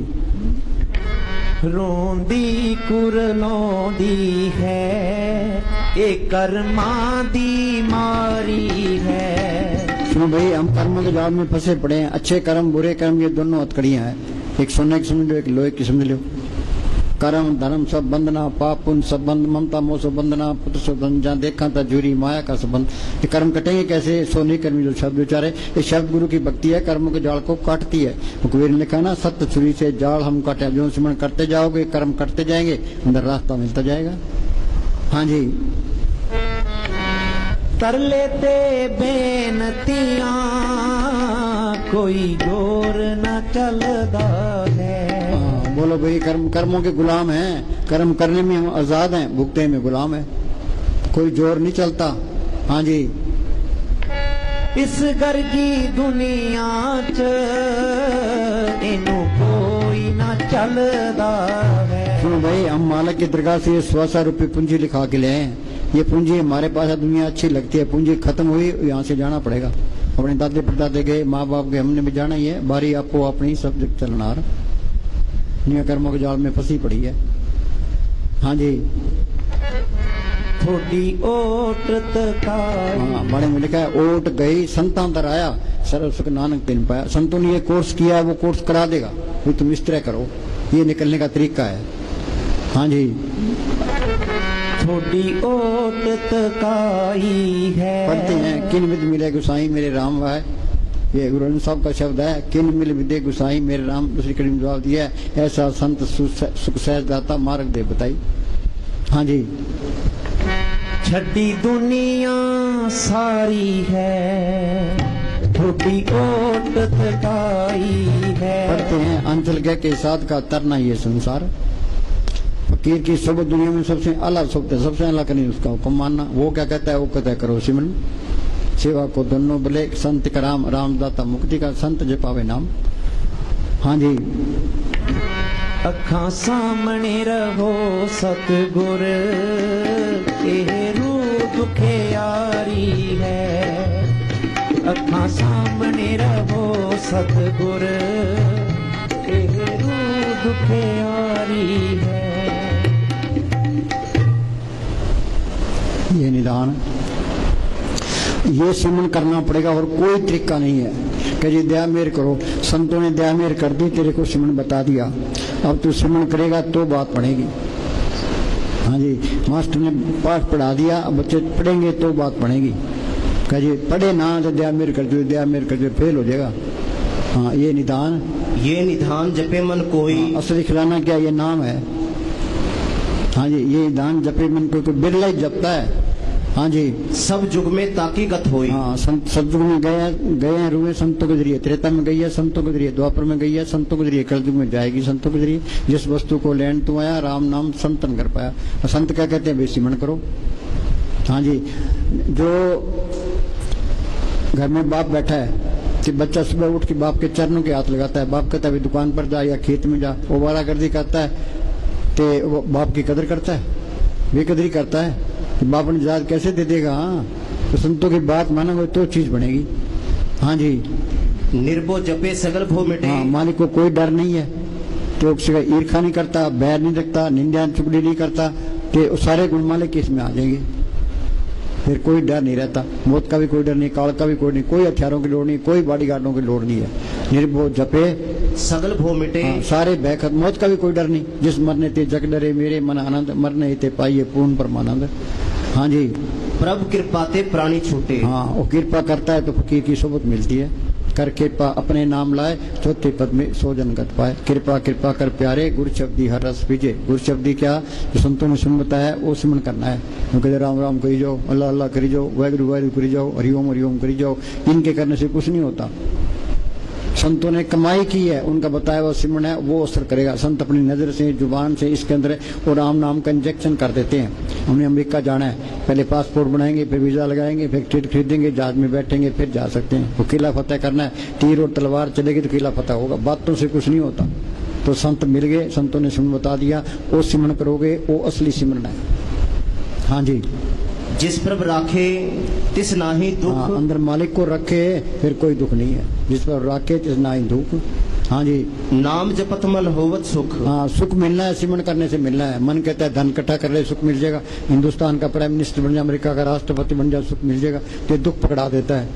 रोंदी कुरलौंदी है, एक कर्मा दी मारी है। सुनो भाई, हम कर्म के जाल में फंसे पड़े हैं। अच्छे कर्म, बुरे कर्म, ये दोनों हथकड़ियां हैं। एक सोने की समझ लो, एक लोहे की समझ लो। कर्म धर्म सब बंधना, पाप पुण्य सब बंध, ममता मोह सब बंधना, पुत्र सब बंध, जहाँ देखा था जूरी माया का संबंध। ये कर्म कटेंगे कैसे? सोने कर्मी जो शब्द उचारे, ये शब्द गुरु की भक्ति है, कर्मों के जाल को काटती है। कबीर ने लिखा ना, सत्य छुरी से जाल हम काटे। जो सिमरन करते जाओगे, कर्म करते जाएंगे, अंदर रास्ता मिलता जाएगा। हाँ जी, कर लेते बेनतियां, कोई जोर न चलदा है। बोलो भाई, कर्मों के गुलाम हैं। कर्म करने में हम आजाद हैं, भुगते में गुलाम है, कोई जोर नहीं चलता। हाँ जी, इस घर की दुनिया च इनू कोई ना चलदा है। सुनो भाई, हम मालिक की दरगाह से 100 रुपये पूंजी लिखा के ले आए। ये पूंजी हमारे पास है, दुनिया अच्छी लगती है। पूंजी खत्म हुई, यहाँ से जाना पड़ेगा। अपने दादे परदादे गए, माँ बाप गए, हमने भी जाना ही है। बारी आपको अपनी सब चलना। दुनिया कर्मों के जाल में फंसी पड़ी है। हाँ जी, थोड़ी ओट तकाई। हाँ, बड़े में लिखा है, ओट गई संतां तर आया, सर्व सुख नानक तिन पाया। संतों ने ये कोर्स किया है, वो कोर्स करा देगा। भाई तुम इस तरह करो, ये निकलने का तरीका है। हाँ जी, थोड़ी ओट तकाई है। पढ़ते हैं, किन विद मिले गुसाई मेरे राम वाह। ये गुरु ग्रंथ साहब का शब्द है, किन मिल विदे गुसाई मेरे राम। दूसरी कड़ी में जवाब दिया है, ऐसा संत सुख सहज दाता मार्ग दे बताई। हाँ जी, छड़ी दुनिया सारी है, थोड़ी ओट तकाई है। पढ़ते हैं, अंचल गए के साथ का तरना ये संसार। फकीर की सब दुनिया में सबसे अला सबसे अला करनी उसका हुक्म मानना। वो क्या कहता है? वो कहता है करो सिमरन, सेवा को दोनों भले। संत का राम, राम दाता मुक्ति का, संत जे पावे नाम। हाँ जी, अखां सामने रहो सतगुर, एह रूह दुखियारी है। सतगुर एह रूह दुखियारी है। ये निदान, ये सिमरन करना पड़ेगा और कोई तरीका नहीं है कि जी दया मेर करो। संतों ने दया मेर कर दी, तेरे को सिमरन बता दिया, अब तू सिमरन करेगा तो बात पड़ेगी। हाँ जी, मास्टर ने पाठ पढ़ा दिया, अब बच्चे पढ़ेंगे तो बात पड़ेगी। कह जी पढ़े ना तो दया मेर कर दो, दया मेर कर दो, फेल हो जाएगा। हाँ, ये निदान जपे मन कोई। हाँ, असली खिलाना क्या ये नाम है। हाँ जी, ये निदान जपे मन कोई बिरला ही जपता है। हाँ जी, सब युग में ताकी गत होई। हाँ, सतयुग में गए रुए संतों के जरिए, त्रेता में गई है संतों के जरिए, द्वापर में गई है संतों के जरिए, कलयुग में जाएगी संतों के जरिए। जिस वस्तु को लेन तू आया, राम नाम संतन कर पाया। संत क्या कहते हैं, बेसिमन करो। हाँ जी, जो घर में बाप बैठा है कि बच्चा सुबह उठ के बाप के चरणों के हाथ लगाता है, बाप कहता है दुकान पर जा या खेत में जा, वो वारागर्दी करता है तो वो बाप की कदर करता है, बेकदरी करता है कि बाप ने जात कैसे दे देगा। हाँ, तो संतों की बात मानोगे तो चीज बनेगी। हाँ जी, निर्भो जपे सगल भो मिटे। हाँ, मालिक को कोई डर नहीं है, तो किसी का ईर्खा नहीं करता, बैर नहीं रखता, निंदा चुगली नहीं करता, कि सारे गुण मालिक के इसमें आ जाएंगे। फिर कोई डर नहीं रहता, मौत का भी कोई डर नहीं, काल का भी कोई नहीं, कोई हथियारों की लोड़ नहीं, कोई बॉडीगार्डों की लोड़ नहीं है। निर्भो जपे सगल भो मिटे। हाँ, सारे बैख, मौत का भी कोई डर नहीं। जिस मरने ते जग डरे मेरे मन आनंद, मरने ते पाइए पूर्ण परमानंद। हाँ जी, प्रभु कृपा ते प्राणी छूटे। हाँ, वो कृपा करता है तो फकीर की सोबत मिलती है। कर कृपा अपने नाम लाए, चौथे पद में सो जन गत पाए। कृपा कृपा कर प्यारे, गुरु शब्दी हर रस पीजे। गुरु शब्दी क्या, जो संतों ने सुन बताया वो सिमरन करना है। वो कहते राम राम करी जाओ, अल्लाह अल्लाह करी जाओ, वाहिगुरु वाहिगुरु करी जाओ, हरिओम करी जाओ। इनके करने से कुछ नहीं होता। संतों ने कमाई की है, उनका बताया हुआ सिमरन है, वो असर करेगा। संत अपनी नजर से, जुबान से इसके अंदर वो राम नाम का इंजेक्शन कर देते हैं। उन्हें अमेरिका जाना है, पहले पासपोर्ट बनाएंगे, फिर वीजा लगाएंगे, फिर टिकट खरीदेंगे, जहाज में बैठेंगे, फिर जा सकते हैं। वो किला फतेह करना है, तीर और तलवार चलेगी तो किला फतेह होगा। बातों से कुछ नहीं होता। तो संत मिल गए, संतों ने सिमरन बता दिया, वो सिमरन करोगे, वो असली सिमरन है। हाँ जी, जिस प्रभ राखे तिस नाही दुख। हाँ, अंदर मालिक को रखे फिर कोई दुख नहीं है। जिस पर राखे तिस नाही दुख। हाँ जी, नाम जपत मन होवत सुख। हाँ, सुख मिलना है, सिमरन करने से मिलना है। मन कहता है धन इकट्ठा कर ले, सुख मिल जाएगा। हिंदुस्तान का प्राइम मिनिस्टर बन जा, अमेरिका का राष्ट्रपति बन जा, सुख मिल जाएगा। तो दुख पकड़ा देता है,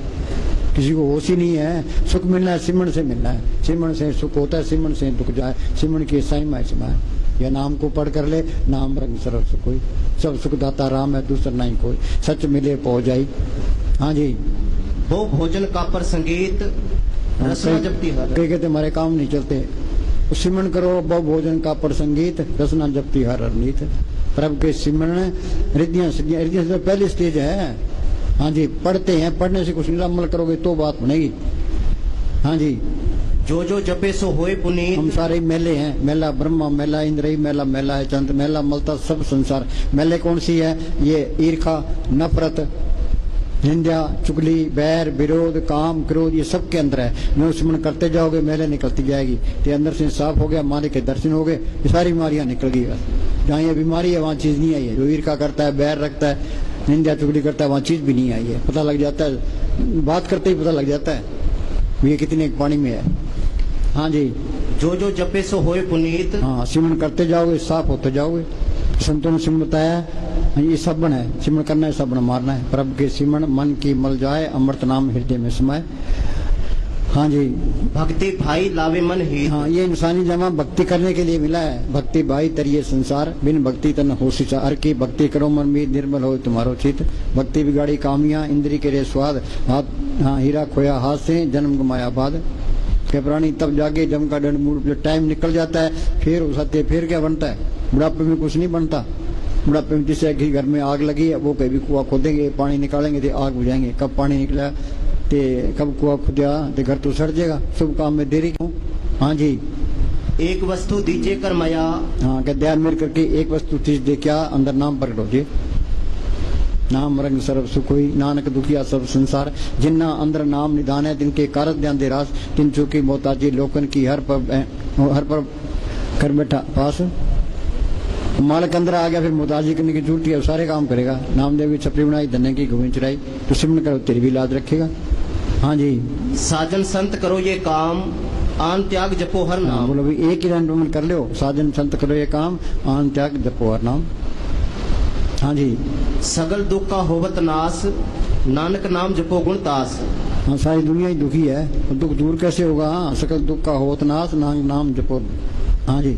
किसी को होश ही नहीं है। सुख मिलना है, सिमरन से मिलना है। सिमरन से सुख होता है, सिमरन से दुख जाए। सिमरन की साई माई समाए। यह नाम को पढ़ कर ले, नाम रंग सरल सुख कोई। सब सुख दाता राम है, दूसरा नहीं कोई। सच मिले पहुंच जाई। हाँ जी, वो भोजन का पर संगीत रसना जपती हर। कई कहते हमारे काम नहीं चलते, सिमरन करो बहु भोजन का पर संगीत, रसना जपती हर अरनीत। प्रभु के सिमरन रिद्धियां सिद्धियां। रिद्धियां सिद्धियां पहली स्टेज है। हाँ जी, पढ़ते हैं, पढ़ने से कुछ नहीं, अमल करोगे तो बात बनेगी। हाँ जी, जो जो जपे सो होए पुनीत। हम सारे मेले हैं, मेला ब्रह्मा, मेला इंद्रई, मेला मेला है चंद्र, मेला मलता सब संसार। मेले कौन सी है, ये ईर्खा, नफरत, निंदा, चुगली, बैर, विरोध, काम, क्रोध, ये सब के अंदर है। मैं सिमरन करते जाओगे, मेले निकलती जाएगी। तो अंदर से साफ हो गया, मालिक के दर्शन हो गए, ये सारी बीमारियां निकल गई। जहाँ ये बीमारी है वहाँ चीज नहीं आई है। जो ईर्खा करता है, बैर रखता है, निंदा चुगली करता है, वहाँ चीज भी नहीं आई है। पता लग जाता है, बात करते ही पता लग जाता है ये कितने पानी में है। हाँ जी, जो जो जपे सो होए पुनीत। हाँ, सिमरन करते जाओगे, साफ होते जाओगे। संतों ने सिमरन बताया, ये सबन है, सिमरन करना है, सबन मारना है। प्रभु के सिमरन मन की मल जाए, अमृत नाम हृदय में समाये। हाँ जी, भक्ति भाई लावे मन ही। हाँ, ये इंसानी जमा भक्ति करने के लिए मिला है। भक्ति भाई तरिए संसार, बिन भक्ति तन होशी हर की। भक्ति करो मन भी निर्मल हो तुम्हारो चित। भक्ति बिगाड़ी कामियां, इंद्री के रे स्वाद। हाथ हाँ, हीरा खोया हाथ से, जन्म गमाया बाद। के प्राणी तब जागे जम का दंड मूड। जो टाइम निकल जाता है फिर हो सकते, फिर क्या बनता है, बुढ़ापे में कुछ नहीं बनता। बुढ़ापे में जिससे घर में आग लगी है, वो कभी कुआं खोदेंगे, पानी निकालेंगे तो आग बुझाएंगे। कब पानी निकला ते कब कुआं खुदा तो घर तो सड़ जाएगा। शुभ काम में देरी क्यों। हाँ जी, एक वस्तु दीजिए कर माया। हाँ, क्या ध्यान मेरे करके एक वस्तु चीज दे, क्या अंदर नाम प्रकट हो जाए। नाम रंग सर्व सुखोई, नानक दुखिया सब संसार। जिन्ना अंदर नाम निधान है, जिनके कारत ध्यान दे रास। तिन चूकी मोहताजी लोकन की हर पर कर बैठा पास। मालिक अंदर आ गया, फिर मोहताजी करने की जरूरत है, सारे काम करेगा। नामदेव की छपरी बनाई, धन्य की घूमी चढ़ाई। तो सिमरन करो, तेरी भी लाज रखेगा। हाँ जी। साजन संत करो ये काम, आन त्याग जपो हर हाँ, नाम। बोलो भी एक ही लाइन में कर लो, साजन संत करो ये काम, आन त्याग जपो हर नाम। हाँ जी। सगल दुख का होवत नाश, नानक नाम जपो गुण तास। हाँ, सारी दुनिया ही दुखी है, तो दुख दूर कैसे होगा? हाँ, सकल दुख का होत नाश, नानक नाम जपो। हाँ जी।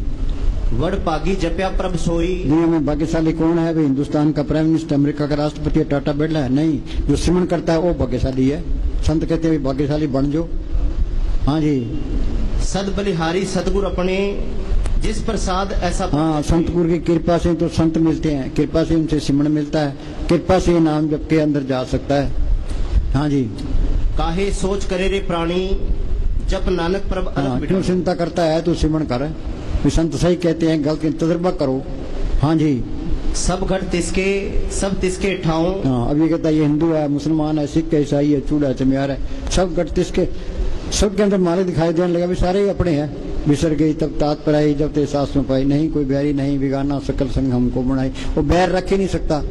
वड पागी जप्या प्रभ सोई। दुनिया में भाग्यशाली कौन है भाई? हिंदुस्तान का प्राइम मिनिस्टर, अमेरिका का राष्ट्रपति टाटा बिरला है? नहीं, जो सिमरन करता है वो भाग्यशाली है। संत कहते हैं भाग्यशाली बन जो। हाँ जी। सद बलिहारी सतगुरु अपने, जिस प्रसाद ऐसा। हाँ, संतपुर की कृपा से तो संत मिलते हैं, कृपा से उनसे सिमरन मिलता है, कृपा से नाम जप के अंदर जा सकता है। हाँ जी। काहे सोच करे रे प्राणी, जप नानक प्रभ अलग हाँ, बिठाई। क्यों चिंता करता है तू सिमरन कर। संत सही कहते हैं, गलत तजुर्बा करो। हाँ जी। सब घट तिसके, सब तिसके ठाऊं। हाँ, अब ये कहता है ये हिंदू है, मुसलमान है, सिख है, ईसाई है, चूड़ा है, चमियार है, सब गट तिसके, सबके अंदर मालिक दिखाई देने लगा भी सारे ही अपने हैं। बिसर गई तब तात पर आई, जब ते सास में पाई, नहीं कोई बैरी नहीं बिगाना, सकल संग हमको बनाई। वो बैर रख ही नहीं सकता,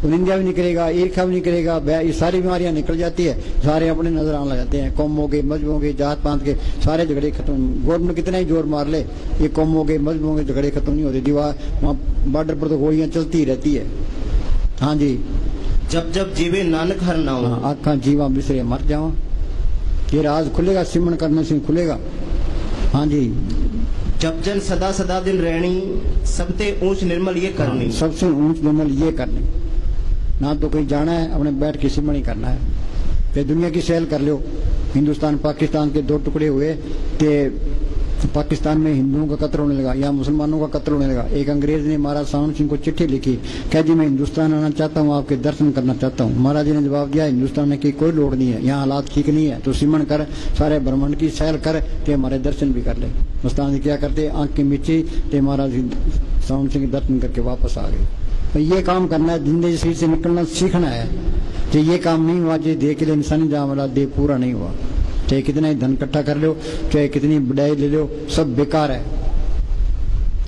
वो निंदा भी नहीं करेगा, ईर्खा भी नहीं करेगा, ये सारी बीमारियां निकल जाती है, सारे अपने नजर आने लग जाते हैं। कौमों के, मजहबों के, जात पात के सारे झगड़े खत्म। गवर्नमेंट कितना ही जोर मार ले, ये कौमों के, मजहबों के झगड़े खत्म नहीं होते। दीवार वहाँ बॉर्डर पर तो गोलियां चलती ही रहती है। हाँ जी। जब जब जीवे नानक हर नाम। हाँ, आखा जीवा बिसरे मर जावा, ये राज खुलेगा, सिमरन करने से खुलेगा। हाँ जी। जब जन सदा सदा दिन रहनी, सबते ऊंच निर्मल ये करनी। सबसे ऊंच निर्मल ये करनी, ना तो कहीं जाना है, अपने बैठ के सिमरन ही करना है। फिर दुनिया की सैल कर लो। हिंदुस्तान पाकिस्तान के दो टुकड़े हुए थे, पाकिस्तान में हिंदुओं का कत्ल होने लगा, यहाँ मुसलमानों का कत्ल होने लगा। एक अंग्रेज ने महाराज सावन सिंह को चिट्ठी लिखी, कह जी मैं हिंदुस्तान आना चाहता हूँ, आपके दर्शन करना चाहता हूँ। महाराज जी ने जवाब दिया, हिंदुस्तान में की कोई लोड़ नहीं है, यहाँ हालात ठीक नहीं है, तो सिमरन कर, सारे ब्रह्मांड की सैर कर, ते हमारे दर्शन भी कर ले। मुस्तान क्या करते, आंख की मिची, ते महाराज सावन सिंह के दर्शन करके वापस आ गए। ये काम करना है, जिंदगी शरीर से निकलना सीखना है। जो ये काम नहीं हुआ, जो देह के लिए इंसानी जहाँ वाला देह पूरा नहीं हुआ, चाहे कितना ही धन इकट्ठा कर लो, चाहे कितनी बढ़ाई ले लो, सब बेकार है।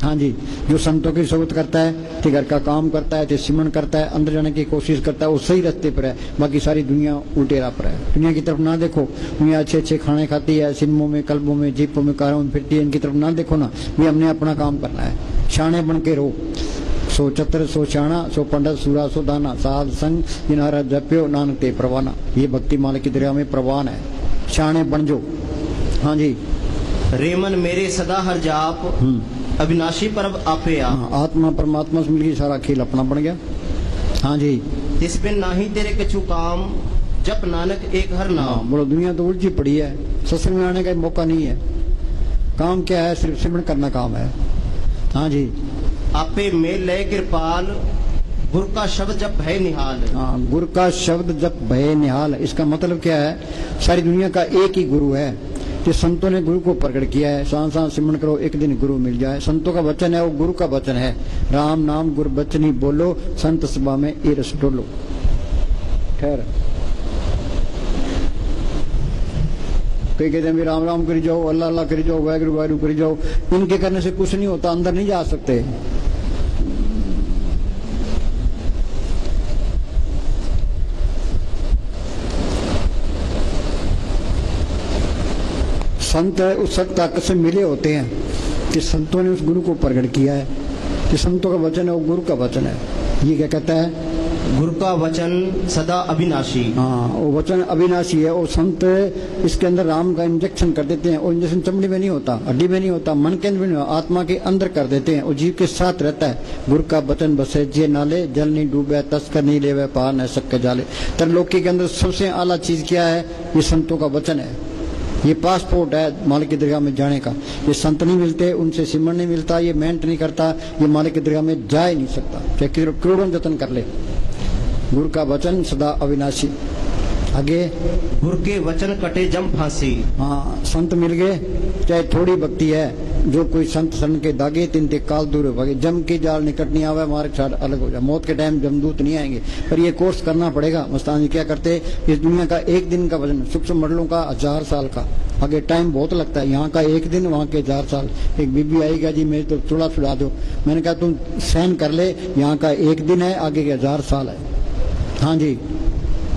हाँ जी। जो संतों की सोबत करता है, तो घर का काम करता है, तो सिमरन करता है, अंदर जाने की कोशिश करता है, वो सही रास्ते पर है। बाकी सारी दुनिया उल्टे राह पर है। दुनिया की तरफ ना देखो, दुनिया अच्छे अच्छे खाने खाती है, सिनेमों में, क्लबों में, जीपों में, कारों में फिरती है, इनकी तरफ ना देखो ना। भी हमने अपना काम करना है, शाणे बन के रहो। सो चतर सो शाणा, सो पंडित सूरा सो दाना, साध संग जिनारा जप्यो नानक ते प्रवाना। ये भक्ति माल की दरिया में प्रवान है, शाणे बन जो। हाँ जी। रेमन मेरे सदा हर जाप, अविनाशी परब आपे आप। हाँ, आत्मा परमात्मा से मिलकर सारा खेल अपना बन गया। हाँ जी। तिस बिन नाही तेरे कछु काम, जप नानक एक हर हाँ, नाम। बोलो दुनिया तो उलझी पड़ी है, सत्संग में आने का मौका नहीं है। काम क्या है? सिर्फ सिमरन करना काम है। हाँ जी। आपे मेल लय कृपाल, गुरु का शब्द जब भय निहाल। हाँ, गुरु का शब्द जब भय निहाल। इसका मतलब क्या है? सारी दुनिया का एक ही गुरु है, कि संतों ने गुरु को प्रकट किया है। सांस सांस सिमरन करो, एक दिन गुरु मिल जाए। संतों का वचन है, वो गुरु का वचन है। राम नाम गुरु बचनी बोलो, संत सभा में ए रस डोलो। खैर, कई कहते हैं राम राम करी जाओ, अल्लाह अल्लाह करी जाओ, वाहगुरु वाहगुरु करी जाओ। इनके करने से कुछ नहीं होता, अंदर नहीं जा सकते। संत उस सत्य ताकत से मिले होते हैं कि संतों ने उस गुरु को प्रकट किया है, कि संतों का वचन है वो गुरु का वचन है। ये क्या कहता है? गुरु का वचन सदा अविनाशी। हाँ, वो वचन अविनाशी है। वो संत इसके अंदर राम का इंजेक्शन कर देते हैं। वो इंजेक्शन चमड़ी में नहीं होता, हड्डी में नहीं होता, मन के अंदर भी नहीं होता, आत्मा के अंदर कर देते हैं। वो जीव के साथ रहता है। गुरु का वचन बसे जे नाले, जल नहीं डूबे, तस्कर नहीं लेवे, पार न सक जाले। तरलोकी के अंदर सबसे आला चीज क्या है? ये संतों का वचन है। ये पासपोर्ट है मालिक की दरगाह में जाने का। ये संत नहीं मिलते, उनसे सिमरन नहीं मिलता, ये मेहनत नहीं करता, ये मालिक की दरगाह में जा ही नहीं सकता, चाहे करोड़ों जतन कर ले। गुरु का वचन सदा अविनाशी। आगे, गुरु के वचन कटे जम फांसी। हाँ, संत मिल गए, चाहे थोड़ी भक्ति है। जो कोई संत सन के दागे, तीन ते काल दूर भागे। जम की जाल निकट नहीं आवे, मार्ग छाड़ अलग हो जाए। मौत के टाइम जमदूत नहीं आएंगे, पर ये कोर्स करना पड़ेगा। मस्तान जी क्या करते, इस दुनिया का एक दिन का वजन सूक्ष्म मंडलों का 1000 साल का। आगे टाइम बहुत लगता है, यहाँ का एक दिन, वहाँ के 1000 साल। एक बीबी आएगा, जी मेरी तो चूड़ा छुड़ा दो। मैंने कहा तुम सहन कर ले, यहाँ का एक दिन है, आगे के 1000 साल है। हाँ जी।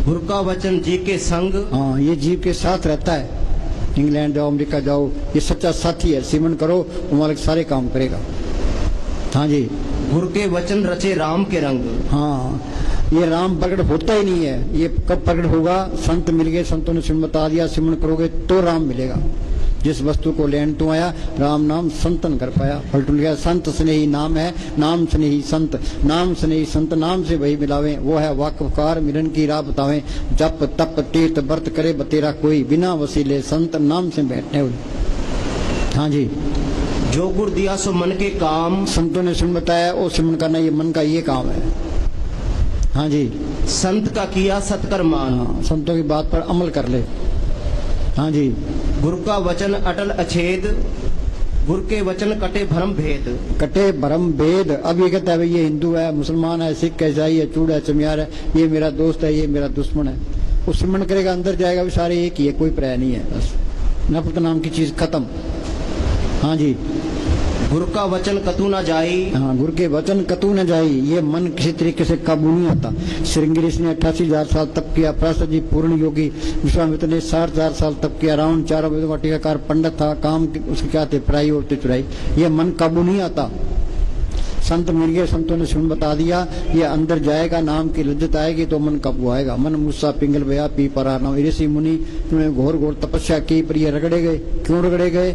गुरु का वचन जी के संग। हाँ, ये जीव के साथ रहता है। इंग्लैंड जाओ, अमेरिका जाओ, ये सच्चा साथी है। सिमरन करो, वो मालिक सारे काम करेगा। हाँ जी। गुरु के वचन रचे राम के रंग। हाँ, ये राम प्रकट होता ही नहीं है। ये कब प्रकट होगा? संत मिल गए, संतों ने सिमरन बता दिया, सिमरन करोगे तो राम मिलेगा। जिस वस्तु को लेन तो आया, राम नाम संतन कर पाया। पलटू लिखा, संत स्नेही नाम है, नाम स्नेही संत, नाम स्नेही संत, नाम से वही मिलावे। वो है वाकफकार, मिलन की राह बतावे। जप तप तीर्थ व्रत करे बतेरा कोई, बिना वसीले संत नाम से बैठने हुए। हाँ जी। जो गुरु दिया सो मन के काम। संतों ने सिमरन बताया, वो सिमरन करना ये मन का ये काम है। हाँ जी। संत का किया सत्कर मान। हाँ, संतों की बात पर अमल कर ले। हाँ जी। गुरु का वचन अटल अछेद, गुरु के वचन कटे भरम भेद। कटे भरम भेद। अब ये कहता है भाई ये हिंदू है, मुसलमान है, सिख है, ईसाई है, चूड़ है, चमियार है, ये मेरा दोस्त है, ये मेरा दुश्मन है। वो सिमरन करेगा, अंदर जाएगा, भी सारे एक ही है, कोई पर्याय नहीं है। बस नफरत नाम की चीज खत्म। हाँ जी। गुरु का वचन कतू न जाई। हाँ, गुरु के वचन कतू न जाई। ये मन किसी तरीके से काबू नहीं आता। श्रृंगी ऋषि ने 88,000 साल तप किया। पराशर जी पूर्ण योगी। विश्वामित्र ने 60,000 साल तप किया। रावण चारों वेदों का टीकाकार पंडित था। काम उसके क्या थे? पराई औरतें चुराई। ये मन काबू नहीं आता। संत मिल गए, संतों ने सुन बता दिया, ये अंदर जाएगा, नाम की लज्जत आएगी तो मन काबू आएगा। मन मूसा पिंगल भया पी परा नाम। ऋषि मुनि इन्होंने घोर घोर तपस्या की, पर ये रगड़े गए। क्यों रगड़े गए?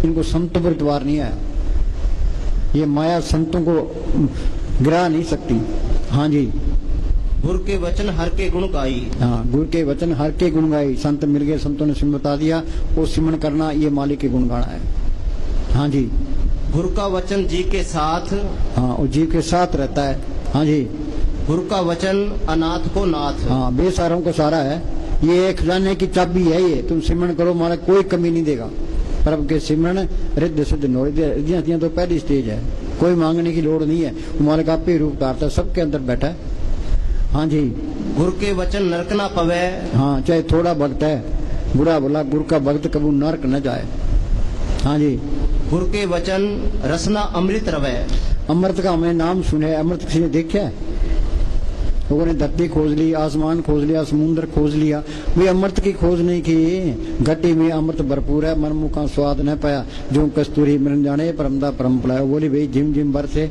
इनको संतों पर इतबार नहीं आया। ये माया संतों को गिरा नहीं सकती। हाँ जी। गुरु के वचन हर के गुण गाई। हाँ, गुरु के वचन हर के गुण गाई। संत मिल गए, संतों ने सिमरन बता दिया, वो सिमरन करना ये मालिक के गुण गाना है। हाँ जी। गुरु का वचन जी के साथ। हाँ, वो जीव के साथ रहता है। हाँ जी। गुरु का वचन अनाथ को नाथ। हाँ, बेसहारों को सारा है। ये खजाने की चाबी है। ये तुम सिमरन करो, मालिक कोई कमी नहीं देगा। प्रभु के सिमरन रिद्ध सिद्ध रिद्धियां तो पहली स्टेज है। कोई मांगने की लोड़ नहीं है। वो मालिक आप ही रूप धारता है, सबके अंदर बैठा है। हाँ जी। गुरु के वचन नरक ना पवे। हाँ, चाहे थोड़ा भक्त है, बुरा भला गुरु का भक्त कभी नरक न जाए। हाँ जी। गुरु के वचन रसना अमृत रवे। अमृत का हमने नाम सुने, अमृत किसी ने देखा है? लोगों ने धरती खोज ली, आसमान खोज लिया, समुद्र खोज लिया, वे अमृत की खोज नहीं की। घटी में अमृत भरपूर है, मन मुख का स्वाद न पाया। जो कस्तूरी मृन जाने, परमदा परम पलाया। बोली भाई जिम जिम बरसे।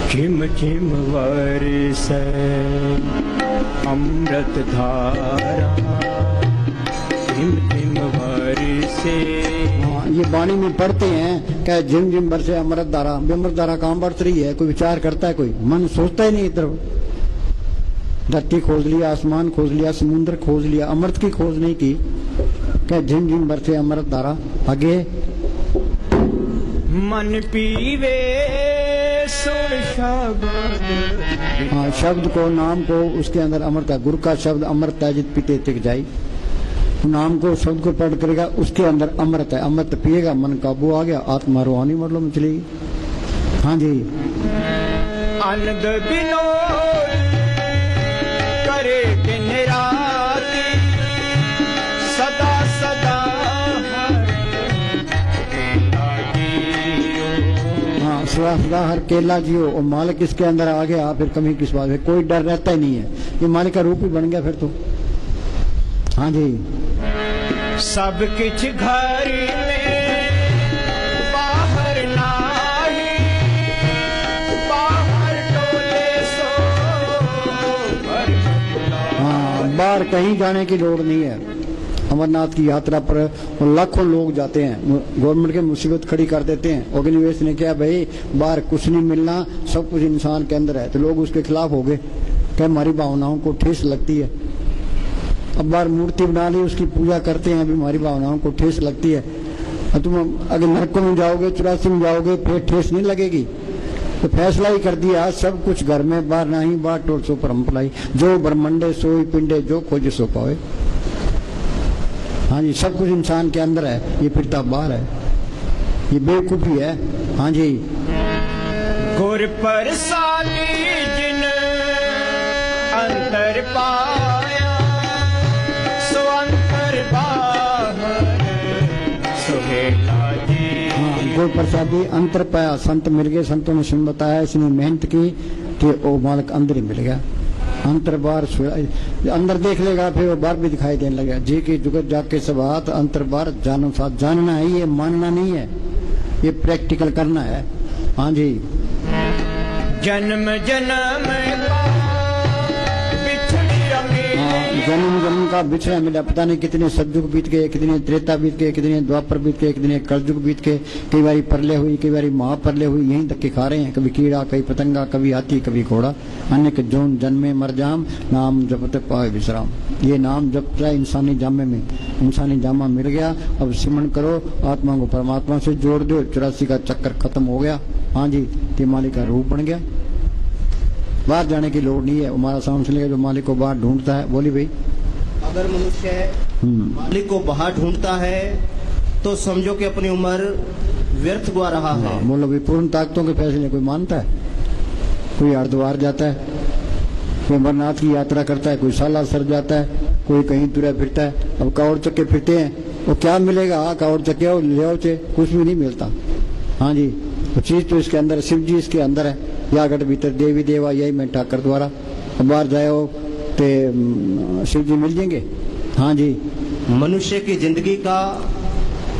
झिम झिम वर्षै अमृत धारा, झिम झिम वर्षे। हाँ, ये वाणी में पढ़ते हैं क्या? झिम झिम बरसे अमृत धारा। अमृत धारा कहाँ बरस रही है? कोई विचार करता है? कोई मन सोचता ही नहीं इधर। धरती खोज लिया, आसमान खोज लिया, समुद्र खोज लिया, अमृत की खोज नहीं की। क्या झिम झिम बरसे अमृत धारा। आगे मन पीवे सुर शब्द। हाँ, शब्द को, नाम को, उसके अंदर अमृत है। गुरु का शब्द अमृत है, जित पीते तिक जाई। नाम को, शब्द को पढ़ करेगा, उसके अंदर अमृत है। अमृत पिएगा, मन काबू आ गया, आत्मा रूहानी मरलो में चलेगी। हाँ जी। आनंद विनोद करे दिन राति, सदा सदा सदा सदा हर केला जियो। और मालिक इसके अंदर आ गया, फिर कमी किस बात है? कोई डर रहता ही नहीं है। ये मालिक का रूप ही बन गया फिर तो। हाँ जी। सब किछ घर में बाहर नाही, बाहर टोले सो घर। हाँ, बाहर कहीं जाने की लोड़ नहीं है। अमरनाथ की यात्रा पर लाखों लोग जाते हैं। गवर्नमेंट के मुसीबत खड़ी कर देते हैं। ऑर्गेनाइजेशन ने क्या भाई बाहर कुछ नहीं मिलना, सब कुछ इंसान के अंदर है। तो लोग उसके खिलाफ हो गए, क्या हमारी भावनाओं को ठेस लगती है। अब बाहर मूर्ति बना ली, उसकी पूजा करते हैं, अभी हमारी भावनाओं को ठेस लगती है। और तुम अगर नरकों में जाओगे, 84 में जाओगे, फिर ठेस नहीं लगेगी। तो फैसला ही कर दिया, सब कुछ घर में, बाहर नहीं, बाहर टोल सो परम भलाई। जो ब्रह्मंडे सोई पिंडे, जो खोजे सो पावे। हाँ जी, सब कुछ इंसान के अंदर है, ये फिरता बाहर है। ये बेवकूफी है। हाँ जी, गुर परसानी जिन अंतर पाया, सो अंतर बाहर सुहेला जी। हाँ, गुर प्रसादी अंतर पाया, संत मिल गए, संतों ने सुन बताया, इसने मेहनत की तो वो मालिक अंदर ही मिल गया। अंतर बार अंदर देख लेगा फिर वो बाहर भी दिखाई देने लगा। जी की जुगत जाके सब हाथ, अंतर बार जानो साथ। जानना है, ये मानना नहीं है, ये प्रैक्टिकल करना है। हाँ जी, जन्म जन्म का बिछड़ी अमीरी। हाँ, जन्म जन्म का बिछड़ा मिला, पता नहीं कितने सतयुग बीत गए, कितने त्रेता बीत गए, कितने द्वापर बीत गए, कितने कलयुग बीत गए। कई बारी परले हुई, कई बारी महापरले हुई, यहीं धक्के खा रहे हैं। कभी कीड़ा, कभी पतंगा, कभी हाथी, कभी घोड़ा। अनेक जोन जन्मे मर जाम, नाम जपते पाए विश्राम। ये नाम जपता इंसानी जामे में, इंसानी जामा मिल गया। अब सिमरन करो, आत्मा को परमात्मा से जोड़ दो, 84 का चक्कर खत्म हो गया। हाँ जी, ते मालिक का रूप बन गया। बाहर जाने की लोड़ नहीं है, हमारा सामने चलेगा जो मालिक को बाहर ढूंढता है। बोली भाई, अगर मनुष्य मालिक को बाहर ढूंढता है तो समझो कि अपनी उम्र व्यर्थ गुआ रहा है। बोलो भाई, पूर्ण ताकतों के फैसले कोई मानता है? कोई हरिद्वार जाता है, कोई अमरनाथ की यात्रा करता है, कोई सालासर जाता है, कोई कहीं तुरा फिरता है। अब कावड़ चक्के फिरते हैं, वो क्या मिलेगा? कावड़ चक्के ले आओ चे, कुछ भी नहीं मिलता। हाँ जी, वो चीज तो इसके अंदर, शिव जी इसके अंदर है, या गढ़ भीतर देवी देवा, यही मैं ठाकर द्वारा। बाहर जाओ तो शिव जी मिल जाएंगे। हाँ जी, मनुष्य की जिंदगी का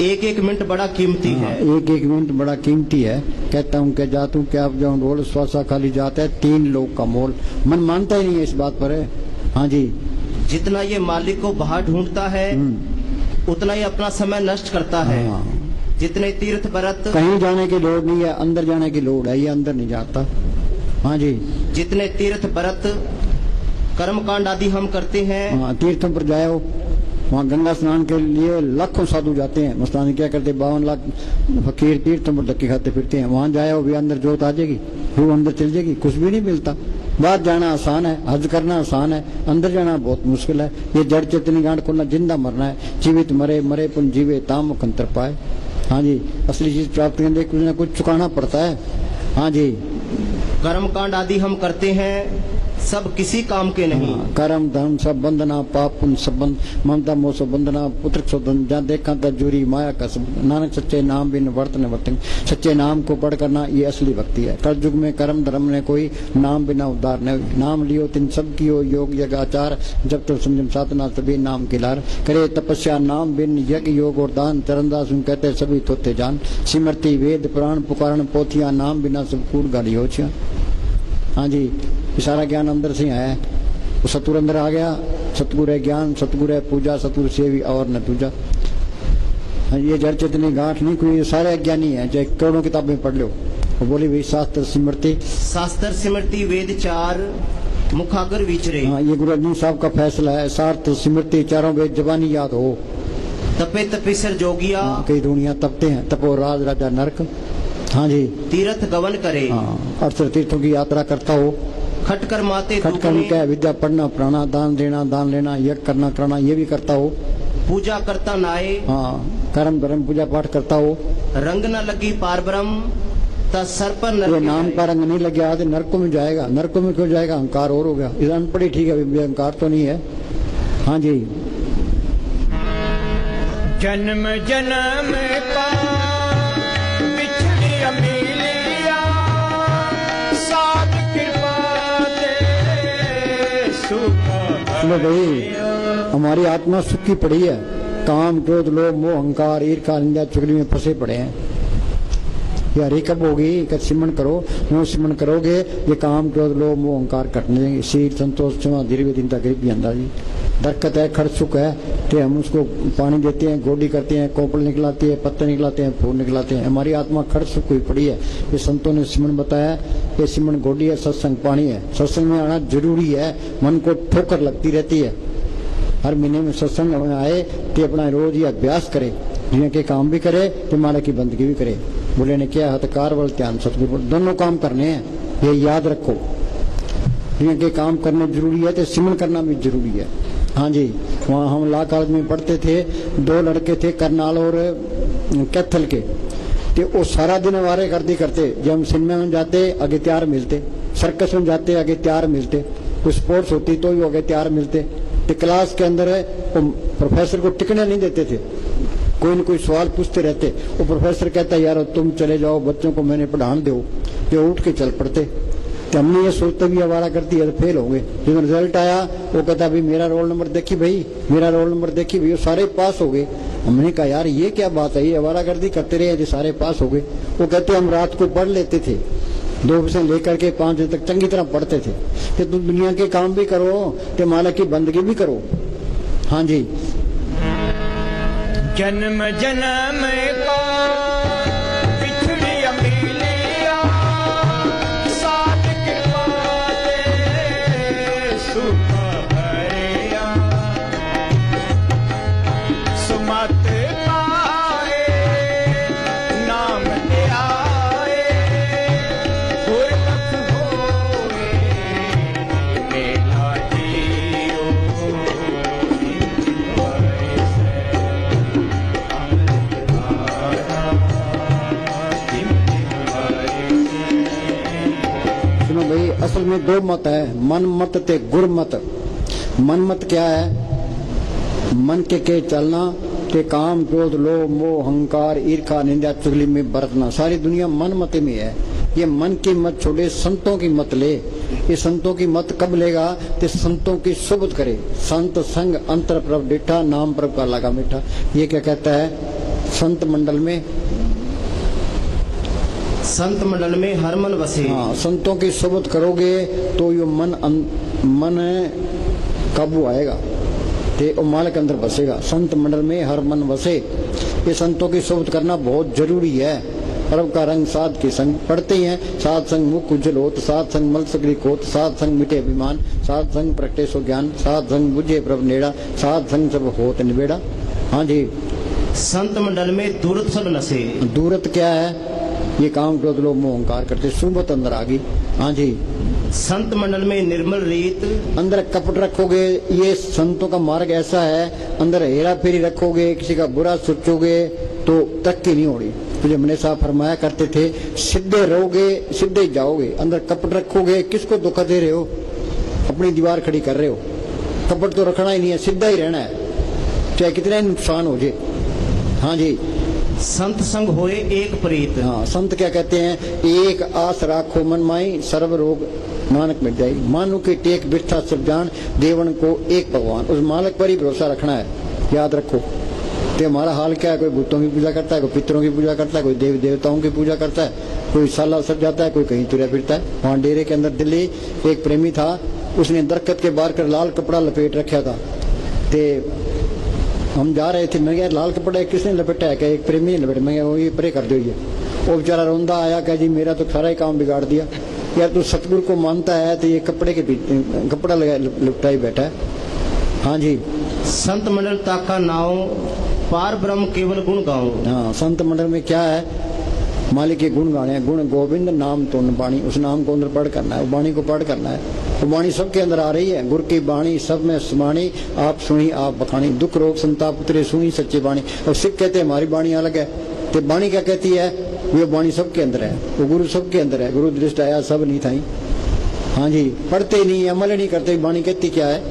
एक एक मिनट बड़ा कीमती है। एक एक मिनट बड़ा कीमती है। कहता हूँ क्या जातू क्या अब जाऊँ ढोल, श्वासा खाली जाता है, 3 लोग का मोल। मन मानता ही नहीं है इस बात पर। हाँ जी, जितना ये मालिक को बाहर ढूंढता है उतना ही अपना समय नष्ट करता है। हाँ। जितने तीर्थ व्रत, कहीं जाने की लोड़ नहीं है, अंदर जाने की लोड़ है, ये अंदर नहीं जाता। हाँ जी, जितने तीर्थ व्रत कर्म कांड आदि हम करते हैं, हाँ, तीर्थों पर जाओ, वहाँ गंगा स्नान के लिए लाखों साधु जाते हैं। मस्तानी क्या करते, 52 लाख फकीर तीर्थों पर धक्के खाते फिरते हैं। वहाँ जाओ भी अंदर जोत आ जाएगी, वो अंदर चल जाएगी, कुछ भी नहीं मिलता। बाहर जाना आसान है, हज करना आसान है, अंदर जाना बहुत मुश्किल है। ये जड़ चेतनी गांठ खोलना, जिंदा मरना है। जीवित मरे, मरे पुन जीवे, ताम मुखंतर पाए। हाँ जी, असली चीज प्राप्त करने कुछ ना कुछ चुकाना पड़ता है। हाँ जी, कर्म कांड आदि हम करते हैं, सब किसी काम के नहीं। कर्म धर्म सब बंधना, पाप पुण्य सब बंध, ममता मोह सब बंधना, पुत्र शोधन, जहाँ देखा था जुरी माया का सब। नानक सच्चे नाम बिन वर्तन वर्तन, सच्चे नाम को पढ़ करना ये असली भक्ति है। कल युग में कर्म धर्म ने कोई, नाम बिना उद्धार न। नाम लियो तिन सब कियो योग यज्ञ आचार, जब तो समझम साधना सभी नाम की लार। करे तपस्या नाम बिन यज्ञ योग और दान, चरणदास कहते सभी तोते जान। सिमरती वेद पुराण पुकारण पोथिया, नाम बिना सब कूड़ गाली हो। हाँ जी, सारा ज्ञान अंदर से आया है। वो सतगुरु अंदर आ गया। सतगुरु है ज्ञान, सतगुरु है पूजा, सतगुरु सेवी और न दूजा। ये जड़ चेतनी गांठ नहीं कोई, सारे अज्ञानी है, चाहे करोड़ों किताबें पढ़ लो। वो बोली भाई, शास्त्र सिमरती, शास्त्र सिमरती वेद चार, मुखागर विचरे। हाँ, ये गुरु अर्जुन साहब का फैसला है। शास्त्र सिमरती, चारों वेद जबानी याद हो। तपे तपेसर जोगिया, कई दुनिया तपते हैं, तपो राज राजा नरक। हाँ जी, तीर्थ गवन करे, हाँ, 18 तीर्थों की यात्रा करता हो। खटकर माते खटकर क्या, विद्या पढ़ना पढ़ाना, दान देना दान लेना, यज्ञ करना कराना, ये भी करता हो। पूजा करता नाए, हाँ, कर्म धर्म पूजा पाठ करता हो। रंग न लगी पार ब्रह्म, ता सर पर ये नरक नाम का रंग नहीं लग गया तो नरकों में जाएगा। नरकों में क्यों जाएगा? अहंकार और हो गया। इस अनपढ़ी ठीक है, अहंकार तो नहीं है। हाँ जी, जन्म जन्म का बिछड़ी अमीलिया, साध कृपा दे सुख। सुनो भाई, हमारी आत्मा सुखी पड़ी है। काम क्रोध लोभ मोह अहंकार ईर्ष्या निंदा चुगली में फंसे पड़े हैं। ये हरी कब होगी? कब सिमरन करो, नो सिमरन करोगे ये काम क्रोध लोभ मोह अहंकार कटने देंगे। शील संतोष क्षमा धीरे दीनता गरीबी अंदाजी। दरकत है, खड़ सुख है, तो हम उसको पानी देते हैं, गोडी करते हैं, कोपल निकलाती है, पत्ते निकलाते हैं, फूल निकलाते हैं। हमारी आत्मा खड़ सुख हुई पड़ी है। ये संतों ने सिमरन बताया। ये सिमरन गोडी है, सत्संग पानी है। सत्संग में आना जरूरी है। मन को ठोकर लगती रहती है। हर महीने में सत्संग में आए तो अपना रोज ही अभ्यास करे, दुनिया के काम भी करे तो माला की बंदगी भी करे। बोले ने क्या हथकार बल ध्यान सतगुरु, दोनों काम करने हैं, ये याद रखो। दुनिया के काम करने जरूरी है तो सिमरन करना भी जरूरी है। हाँ जी, वहाँ हम ला कॉलेज में पढ़ते थे, 2 लड़के थे करनाल और कैथल के। ते वो सारा दिन हमारे करते करते, जब हम सिनेमा में जाते आगे तैयार मिलते, सर्कस में जाते आगे तैयार मिलते, कोई स्पोर्ट्स होती तो भी आगे तैयार मिलते। तो क्लास के अंदर है वो प्रोफेसर को टिकने नहीं देते थे, कोई न कोई सवाल पूछते रहते। वो प्रोफेसर कहता यार तुम चले जाओ, बच्चों को मैंने पढ़ाने दो, जो उठ के चल पड़ते। तो हमने ये सोचते भी हमारा करती है तो फेल हो गए। जब रिजल्ट आया वो कहता भाई मेरा रोल नंबर देखी भाई, मेरा रोल नंबर देखी भाई, वो सारे पास हो गए। हमने कहा यार ये क्या बात है, ये हमारा गर्दी करते रहे जो सारे पास हो गए। वो कहते हम रात को पढ़ लेते थे, 2 बजे लेकर के 5 बजे तक चंगी तरह पढ़ते थे। कि तुम दुनिया के काम भी करो तो मालिक की बंदगी भी करो। हाँ जी। जन्म जन्म का बिछड़ी अमीलिया, साथ कृपा दे सुख हरिया, सुमत पाए नाम ते आए, गुरमुख होए मेला जियो। सुनो भाई, असल में 2 मत है, मन मत ते गुर मत। मन मत क्या है? मन के चलना ते काम क्रोध लोभ मोह अहंकार ईर्खा निंदा चुगली में बरतना, सारी दुनिया मन मत में है। ये मन की मत छोड़े, संतों की मत ले। ये संतों की मत कब लेगा? ते संतों की सुबत करे। संत संग अंतर प्रभ डिठा, नाम प्रभ का लगा मीठा। ये क्या कहता है? संत मंडल में, संत मंडल में हर मन बसे। हाँ, संतों की सुबत करोगे तो यो मन काबू आएगा, ते ओ मालिक अंदर बसेगा। संत मंडल में हर मन बसे। ये संतों की सुबत करना बहुत जरूरी है। प्रभ का रंग साध के संग पढ़ते ही हैं। साध संग मुख उज्जवल होत, साध संग मल सकरी कोत, साध संग मिटे अभिमान, साध संग प्रगटे सो ज्ञान, साध संग बुझे प्रभ नेड़ा, साध संग सब होत निबेड़ा। हाँ जी। संत मंडल में दूरत सब नशे। दूरत क्या है? ये काम क्रोध लोभ मोह अहंकार करते, सुबत अंदर आ गई। हाँ जी। संत मंडल में निर्मल रीत। अंदर कपट रखोगे, ये संतों का मार्ग ऐसा है। अंदर हेरा फेरी रखोगे, किसी का बुरा सोचोगे तो तरक्की नहीं होगी। तो जब मैंने साहब फरमाया करते थे, सीधे रहोगे सीधे जाओगे। अंदर कपट रखोगे, किसको धोखा दे रहे हो? अपनी दीवार खड़ी कर रहे हो। कपट तो रखना ही नहीं है, सीधा ही रहना है, चाहे कितना ही नुकसान हो जाए। हाँ जी। संत संग होए एक प्रीत। हाँ, संत क्या कहते हैं? एक आस राखो मन माई, सर्व रोग मानक मिट जाए। मानो की टेक बिरथा सब जान, देवन को एक भगवान। उस मालिक पर ही भरोसा रखना है, याद रखो। तो हमारा हाल क्या है? कोई भूतों की पूजा करता है, कोई पितरों की पूजा करता है, कोई देवी देवताओं की पूजा करता है, कोई साला सज जाता है, कोई कहीं तुरा फिरता है। वहाँ डेरे के अंदर दिल्ली एक प्रेमी था, उसने दरख्त के बाहर कर लाल कपड़ा लपेट रखा था। ते हम जा रहे थे, मैं लाल कपड़ा किसने लपेटा है? क्या एक प्रेमी ने लपेटा? मैं वो ये परे कर दो। ये वो बेचारा रोंदा आया, कह जी मेरा तो सारा ही काम बिगाड़ दिया। यार तू सतगुरु को मानता है तो ये कपड़े के कपड़ा लिपटाई बैठा है। हाँ जी। संत मंडल ताका नाव, पार ब्रह्म केवल गुण गाओ। हाँ, संत मंडल में क्या है? मालिक के गुण गाने हैं। गुण गोविंद नाम तुन बाणी, उस नाम को अंदर पढ़ करना है, वाणी को पढ़ करना है। वो वाणी सबके अंदर आ रही है। गुर की बाणी सब में समाणी, आप सुनी आप बखानी, दुख रोग संताप उतरे सुनी सच्ची बाणी। और सिख कहते हैं हमारी बाणी अलग है, तो बाणी क्या कहती है? वो बाणी सबके अंदर है, वो गुरु सबके अंदर है। गुरु दृष्ट आया सब नहीं था। हाँ जी। पढ़ते नहीं, अमल नहीं करते, बाणी कहती क्या है?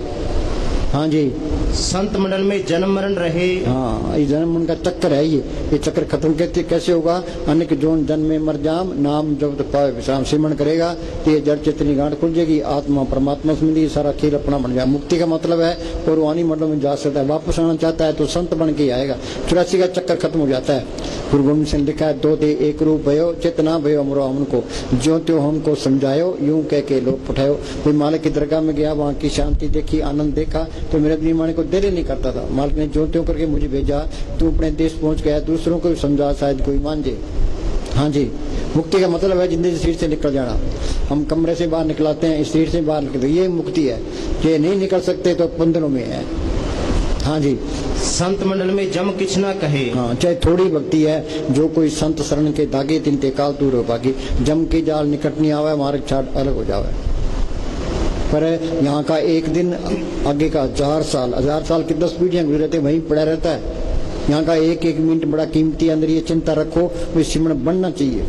हाँ जी। संत मंडल में जन्म मरण रहे। हाँ, ये जन्म मरण का चक्कर है। ये चक्कर खत्म कैसे होगा? अनेक जोन जन्म में मर जाम, नाम जब पावे विश्राम। सिमरण करेगा तो ये जड़ चेतनी गांठ खुल जाएगी, आत्मा परमात्मा से मिलेगी, सारा खेल अपना बन जाए। मुक्ति का मतलब है और वाणी मंडल में जा सकता है। वापस आना चाहता है तो संत बन के आएगा। 84 का चक्कर खत्म हो जाता है। गुरु गोविंद सिंह लिखा है, 2 दे एक रूप भयो, चेतना भयो अमरो हमन को, ज्यो त्यो हमको समझायो, यूं कह के लोग पठायो। कोई मालिक की दरगाह में गया, वहाँ की शांति देखी, आनंद देखा, तो मेरे अपनी माने को दिल ही नहीं करता था। मालिक ने ज्यो त्यों करके मुझे भेजा, तू अपने देश पहुंच गया, दूसरों को भी समझा, शायद कोई मान जाए। हाँ जी। मुक्ति का मतलब है जिंदगी शरीर से निकल जाना। हम कमरे से बाहर निकलाते हैं, इस शरीर से बाहर निकलते, ये मुक्ति है। ये नहीं निकल सकते तो बंधनों में है। हाँ जी। संत मंडल में जम किछ ना कहे। हाँ, चाहे थोड़ी भक्ति है, जो कोई संत शरण के दागे तिनते काल दूर हो पागी। जम के जाल निकट नहीं आवे, मार्ग छाट अलग हो जावे। पर यहाँ का एक दिन, आगे का 1000 साल की 10 पीढ़ियां गुजरे रहते, वहीं पड़ा रहता है। यहाँ का एक एक मिनट बड़ा कीमती, अंदर ये चिंता रखो भी सिमरन बनना चाहिए।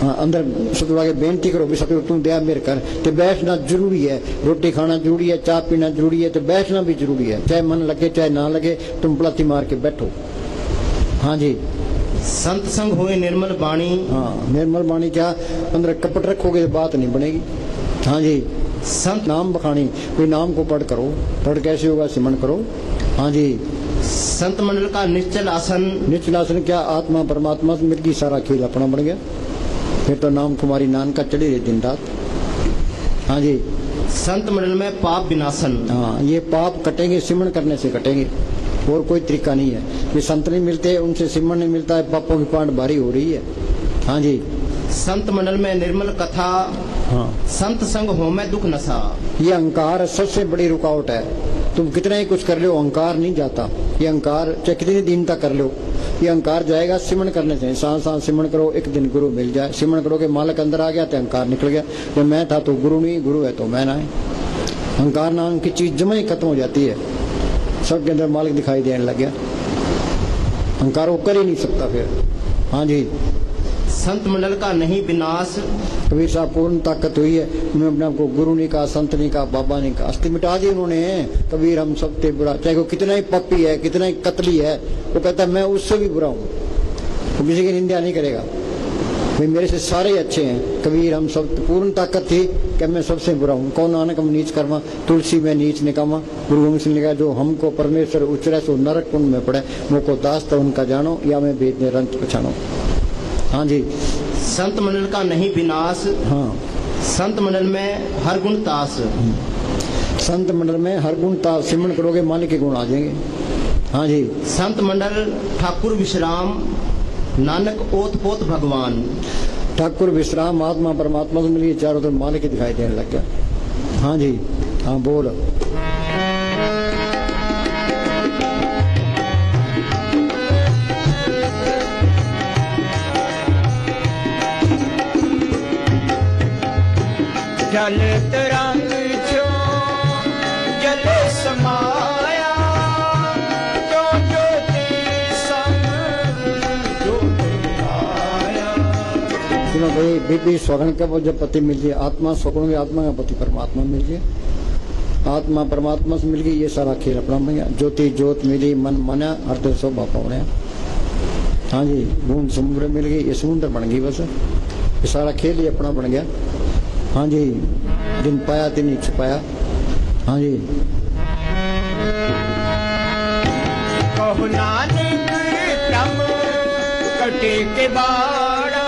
हाँ, अंदर सतगुरु आगे बेनती करो भी सतगुरु तू दया मेरे कर। तो बैठना जरूरी है, रोटी खाना जरूरी है, चाय पीना जरूरी है, तो बैठना भी जरूरी है, चाहे मन लगे चाहे ना लगे, तुम पलाती मार के बैठो। हाँ जी। संत संग होए निर्मल बाणी। हाँ, निर्मल बाणी क्या, अंदर कपट रखोगे तो बात नहीं बनेगी। हाँ जी। संत नाम बखानी, कोई नाम को पढ़ करो, पढ़ कैसे होगा, सिमरन करो। हाँ जी। संत मंडल का निश्चल आसन। निश्चल आसन क्या, आत्मा परमात्मा से मिल गई, सारा खेल अपना बन गया, फिर तो नाम कुमारी नान का चढ़ी रहे दिन रात। हाँ जी। संत मंडल में पाप विनाशन। हाँ, ये पाप कटेंगे सिमरन करने से कटेंगे, और कोई तरीका नहीं है। ये संत नहीं मिलते, उनसे सिमरन नहीं मिलता है, पापों की पांड भारी हो रही है। हाँ जी। संत मंडल में निर्मल कथा। हाँ, संत संग हो में दुख नशा। ये अहंकार सबसे बड़ी रुकावट है। तुम कितना ही कुछ कर लो, अहंकार नहीं जाता। ये अहंकार चाहे कितनी दिन तक कर लो, ये अहंकार जाएगा सिमरन करने से। सांस सांस सिमरन करो, एक दिन गुरु मिल जाए। सिमरन करोगे मालक अंदर आ गया तो अहंकार निकल गया। जब मैं था तो गुरु नहीं, गुरु है तो मैं ना है। अहंकार नाम की चीज जमा ही खत्म हो जाती है, सबके अंदर मालिक दिखाई देने लग गया, अहंकार वो कर ही नहीं सकता फिर। हाँ जी। संत मंडल का नहीं विनाश। कबीर साहब पूर्ण ताकत हुई है, उन्होंने अपने आप को गुरु नहीं कहा, संत नहीं कहा, बाबा नहीं कहा, अस्थि मिटा दी उन्होंने। कबीर हम सबसे बुरा, चाहे वो कितना ही पप्पी है, कितना ही कतली है, वो कहता है मैं उससे भी बुरा हूँ। वो किसी की निंदा नहीं करेगा, भाई मेरे से सारे ही अच्छे हैं। कबीर हम सब पूर्ण ताकत थी कि मैं सबसे बुरा हूँ। कौन नानक हम नीच कर्मा, तुलसी में नीच निकामा। गुरु गोविंद सिंह ने कहा जो हमको परमेश्वर उचरे सो नरक कुंड में पड़े, मुझको दास तो उनका जानो, या मैं भेदने रंत पछानो। हाँ जी। संत मंडल का नहीं विनाश। हाँ, संत मंडल में हर गुण तास। संत मंडल में हर गुण तास, सिमरन करोगे मालिक के गुण आ जाएंगे। हाँ जी। संत मंडल ठाकुर विश्राम, नानक ओत पोत भगवान। ठाकुर विश्राम, आत्मा परमात्मा से मिली, चारों तरफ मालिक ही दिखाई देने लग गया। हाँ जी। हाँ बोल। जल तरंग छो जल समाया, जो ज्योति संग ज्योत आया। सुनो भाई, बीबी स्वगण का वो जब पति मिल जाए, आत्मा स्वगुण, आत्मा का पति परमात्मा मिल जाए, आत्मा परमात्मा से मिल गई, ये सारा खेल अपना बन गया। ज्योति ज्योत मिली, मन माना, हृदय सो बापा होने। हाँ जी। बूंद समुद्र मिल गई, ये समुद्र बन गई, बस ये सारा खेल ही अपना बन गया। हाँ जी। दिन पाया दिन ही छुपाया। हाँ जी। कहो नानक क्रम कटे के बाड़ा,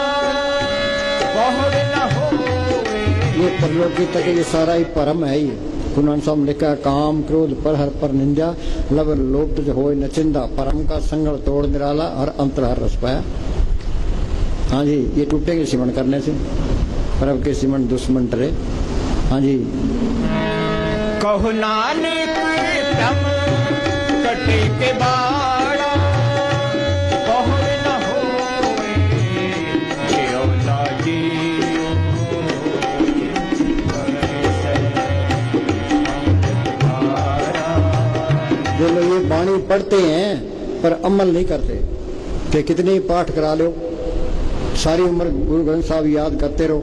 बहुड़ न होवे। ये परलोकी तक ये सारा ही परम है। ये गुरु नानक साहब ने लिखा, काम क्रोध पर हर पर निंदा, लब लोभ तुझ होए न चिंदा, परम का संगड़ तोड़ निराला, हर अंतर हर रस पाया। हाँ जी। ये टूटेंगे सिमरन करने से, परम के सिमरन दुश्मन डरे। हाँ जी। कहो नानक क्रम कटे के बाड़ा, बहुड़ न होवे। जियो ना जियो जो लोग ये वाणी पढ़ते हैं पर अमल नहीं करते, कि कितने ही पाठ करा लो, सारी उम्र गुरु ग्रंथ साहब याद करते रहो,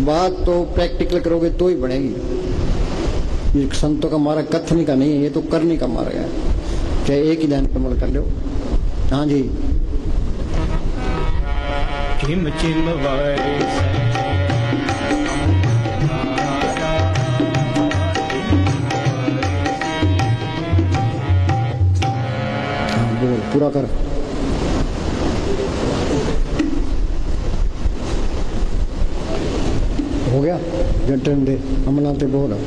बात तो प्रैक्टिकल करोगे तो ही बढ़ेगी। ये संतों का मार्ग कथनी का नहीं है, ये तो करने का मार्ग है, चाहे एक ही ध्यान पर अमल कर लो। हाँ जी। चिम चिम वर्षे बोल पूरा कर। हो गया जटन दे अमला ते बोल।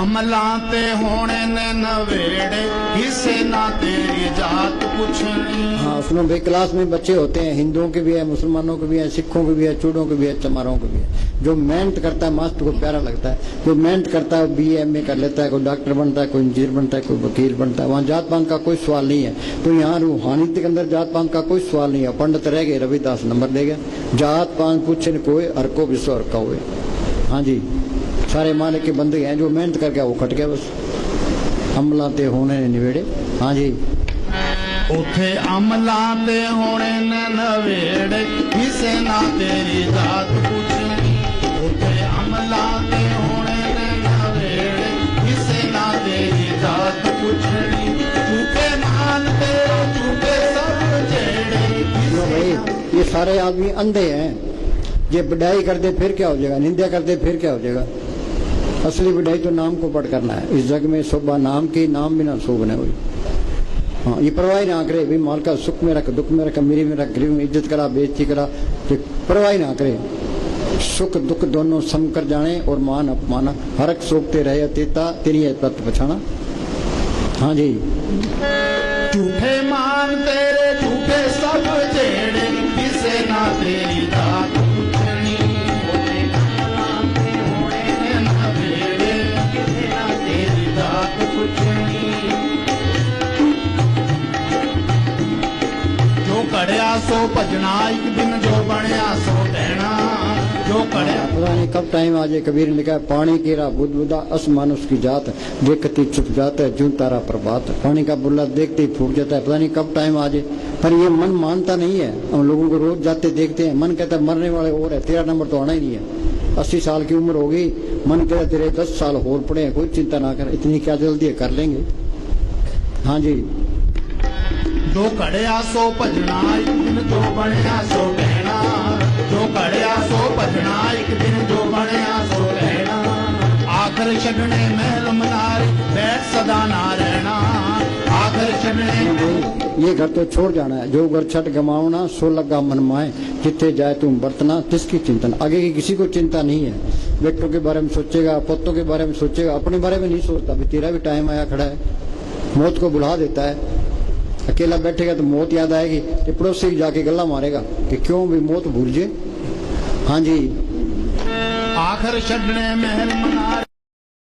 अमलां ते ते होने ने नवेड़े किसे ना तेरी जात पूछनी। हाँ सुनो भाई, क्लास में बच्चे होते हैं, हिंदुओं के भी है, मुसलमानों के भी है, सिखों के भी है, चूड़ों के भी है, चमारों के भी है। जो मेहनत करता है मास्टर को प्यारा लगता है, जो मेहनत करता है BA MA कर लेता है, कोई डॉक्टर बनता है, कोई इंजीनियर बनता है, कोई वकील बनता है। वहाँ जात पात का कोई सवाल नहीं है। तो यहाँ रूहानियत के अंदर जात पात का कोई सवाल नहीं है। पंडित रह गए, रविदास नंबर दे गया, जात पात पूछे कोई हर को विश्व हर का हुए। हाँ जी, सारे मालिक के बंदे हैं, जो मेहनत कर गया वो कट गया बस। अमला ते होने निवेड़े। हाँ जी, उथे अमला ते होने ने नवेड़े किसे ना तेरी जात पूछनी। उथे अमला ते होने ने नवेड़े किसे ना तेरी जात पूछनी। झूठे मानते झूठे सब जेड़े भाई ये सारे आदमी अंधे हैं। ये बढ़ाई कर दे फिर क्या हो जाएगा, निंदा कर दे फिर क्या हो जाएगा। असली बढ़ाई तो नाम को पढ़ करना है। इस जग में शोभा नाम की, नाम बिना शोभ न हुई। हाँ, ये परवाही ना करे भाई, माल का सुख में रख, दुख में रख, मेरी में रख, गरीब में इज्जत करा, बेइज्जती करा, परवाही ना करे। सुख दुख दोनों सम कर जाने और मान अपमाना हरक सोखते रहे अतीता तेरी तत्व पछाना। हाँ जी, झूठे मान तेरे झूठे सब जेड़े किसे ना तेरी जात पूछनी। होने ने नवेड़े किसे ना तेरी जात पूछनी। जो कड़िया सो भजना एक दिन, जो बनया सो कहना। जो कड़िया पता नहीं कब टाइम आ जाए। कबीर ने लिखा है, पानी केरा बुद बुदा असमान उसकी जात, देखती चुप जाता है जूं तारा प्रभात। पानी का बुल्ला देखते ही फूट जाता है। पता नहीं कब टाइम आ जाए, पर ये मन मानता नहीं है। हम लोगों को रोज जाते देखते हैं, मन कहता है मरने वाले और है, तेरा नंबर तो आना ही नहीं है। 80 साल की उम्र हो गई, मन कहता है तेरे 10 साल और पड़े हैं, कोई चिंता ना कर, इतनी क्या जल्दी है, कर लेंगे। हाँ जी, जो कड़िया सो भजना एक दिन, जो बनया सो कहना। जो कड़िया सो भजना एक दिन, जो बनया सो कहना। आखिर छड़ने महल मनार बैठ सदा ना रहना। आखिर छड़ने ये घर तो छोड़ जाना है। जो घर छठ गमावना सो लगा मन माए, जिथे जाए तुम बरतना तिसकी चिंतन। आगे की किसी को चिंता नहीं है। बेटों के बारे में सोचेगा, पोतों के बारे में सोचेगा, अपने बारे में नहीं सोचता। भी तेरा भी टाइम आया खड़ा है, मौत को बुला देता है। अकेला बैठेगा तो मौत याद आएगी, तो पड़ोसी जाके गल्ला मारेगा कि क्यों भी मौत भूल जे। हाँ जी, आखिर छड़ने महल मनार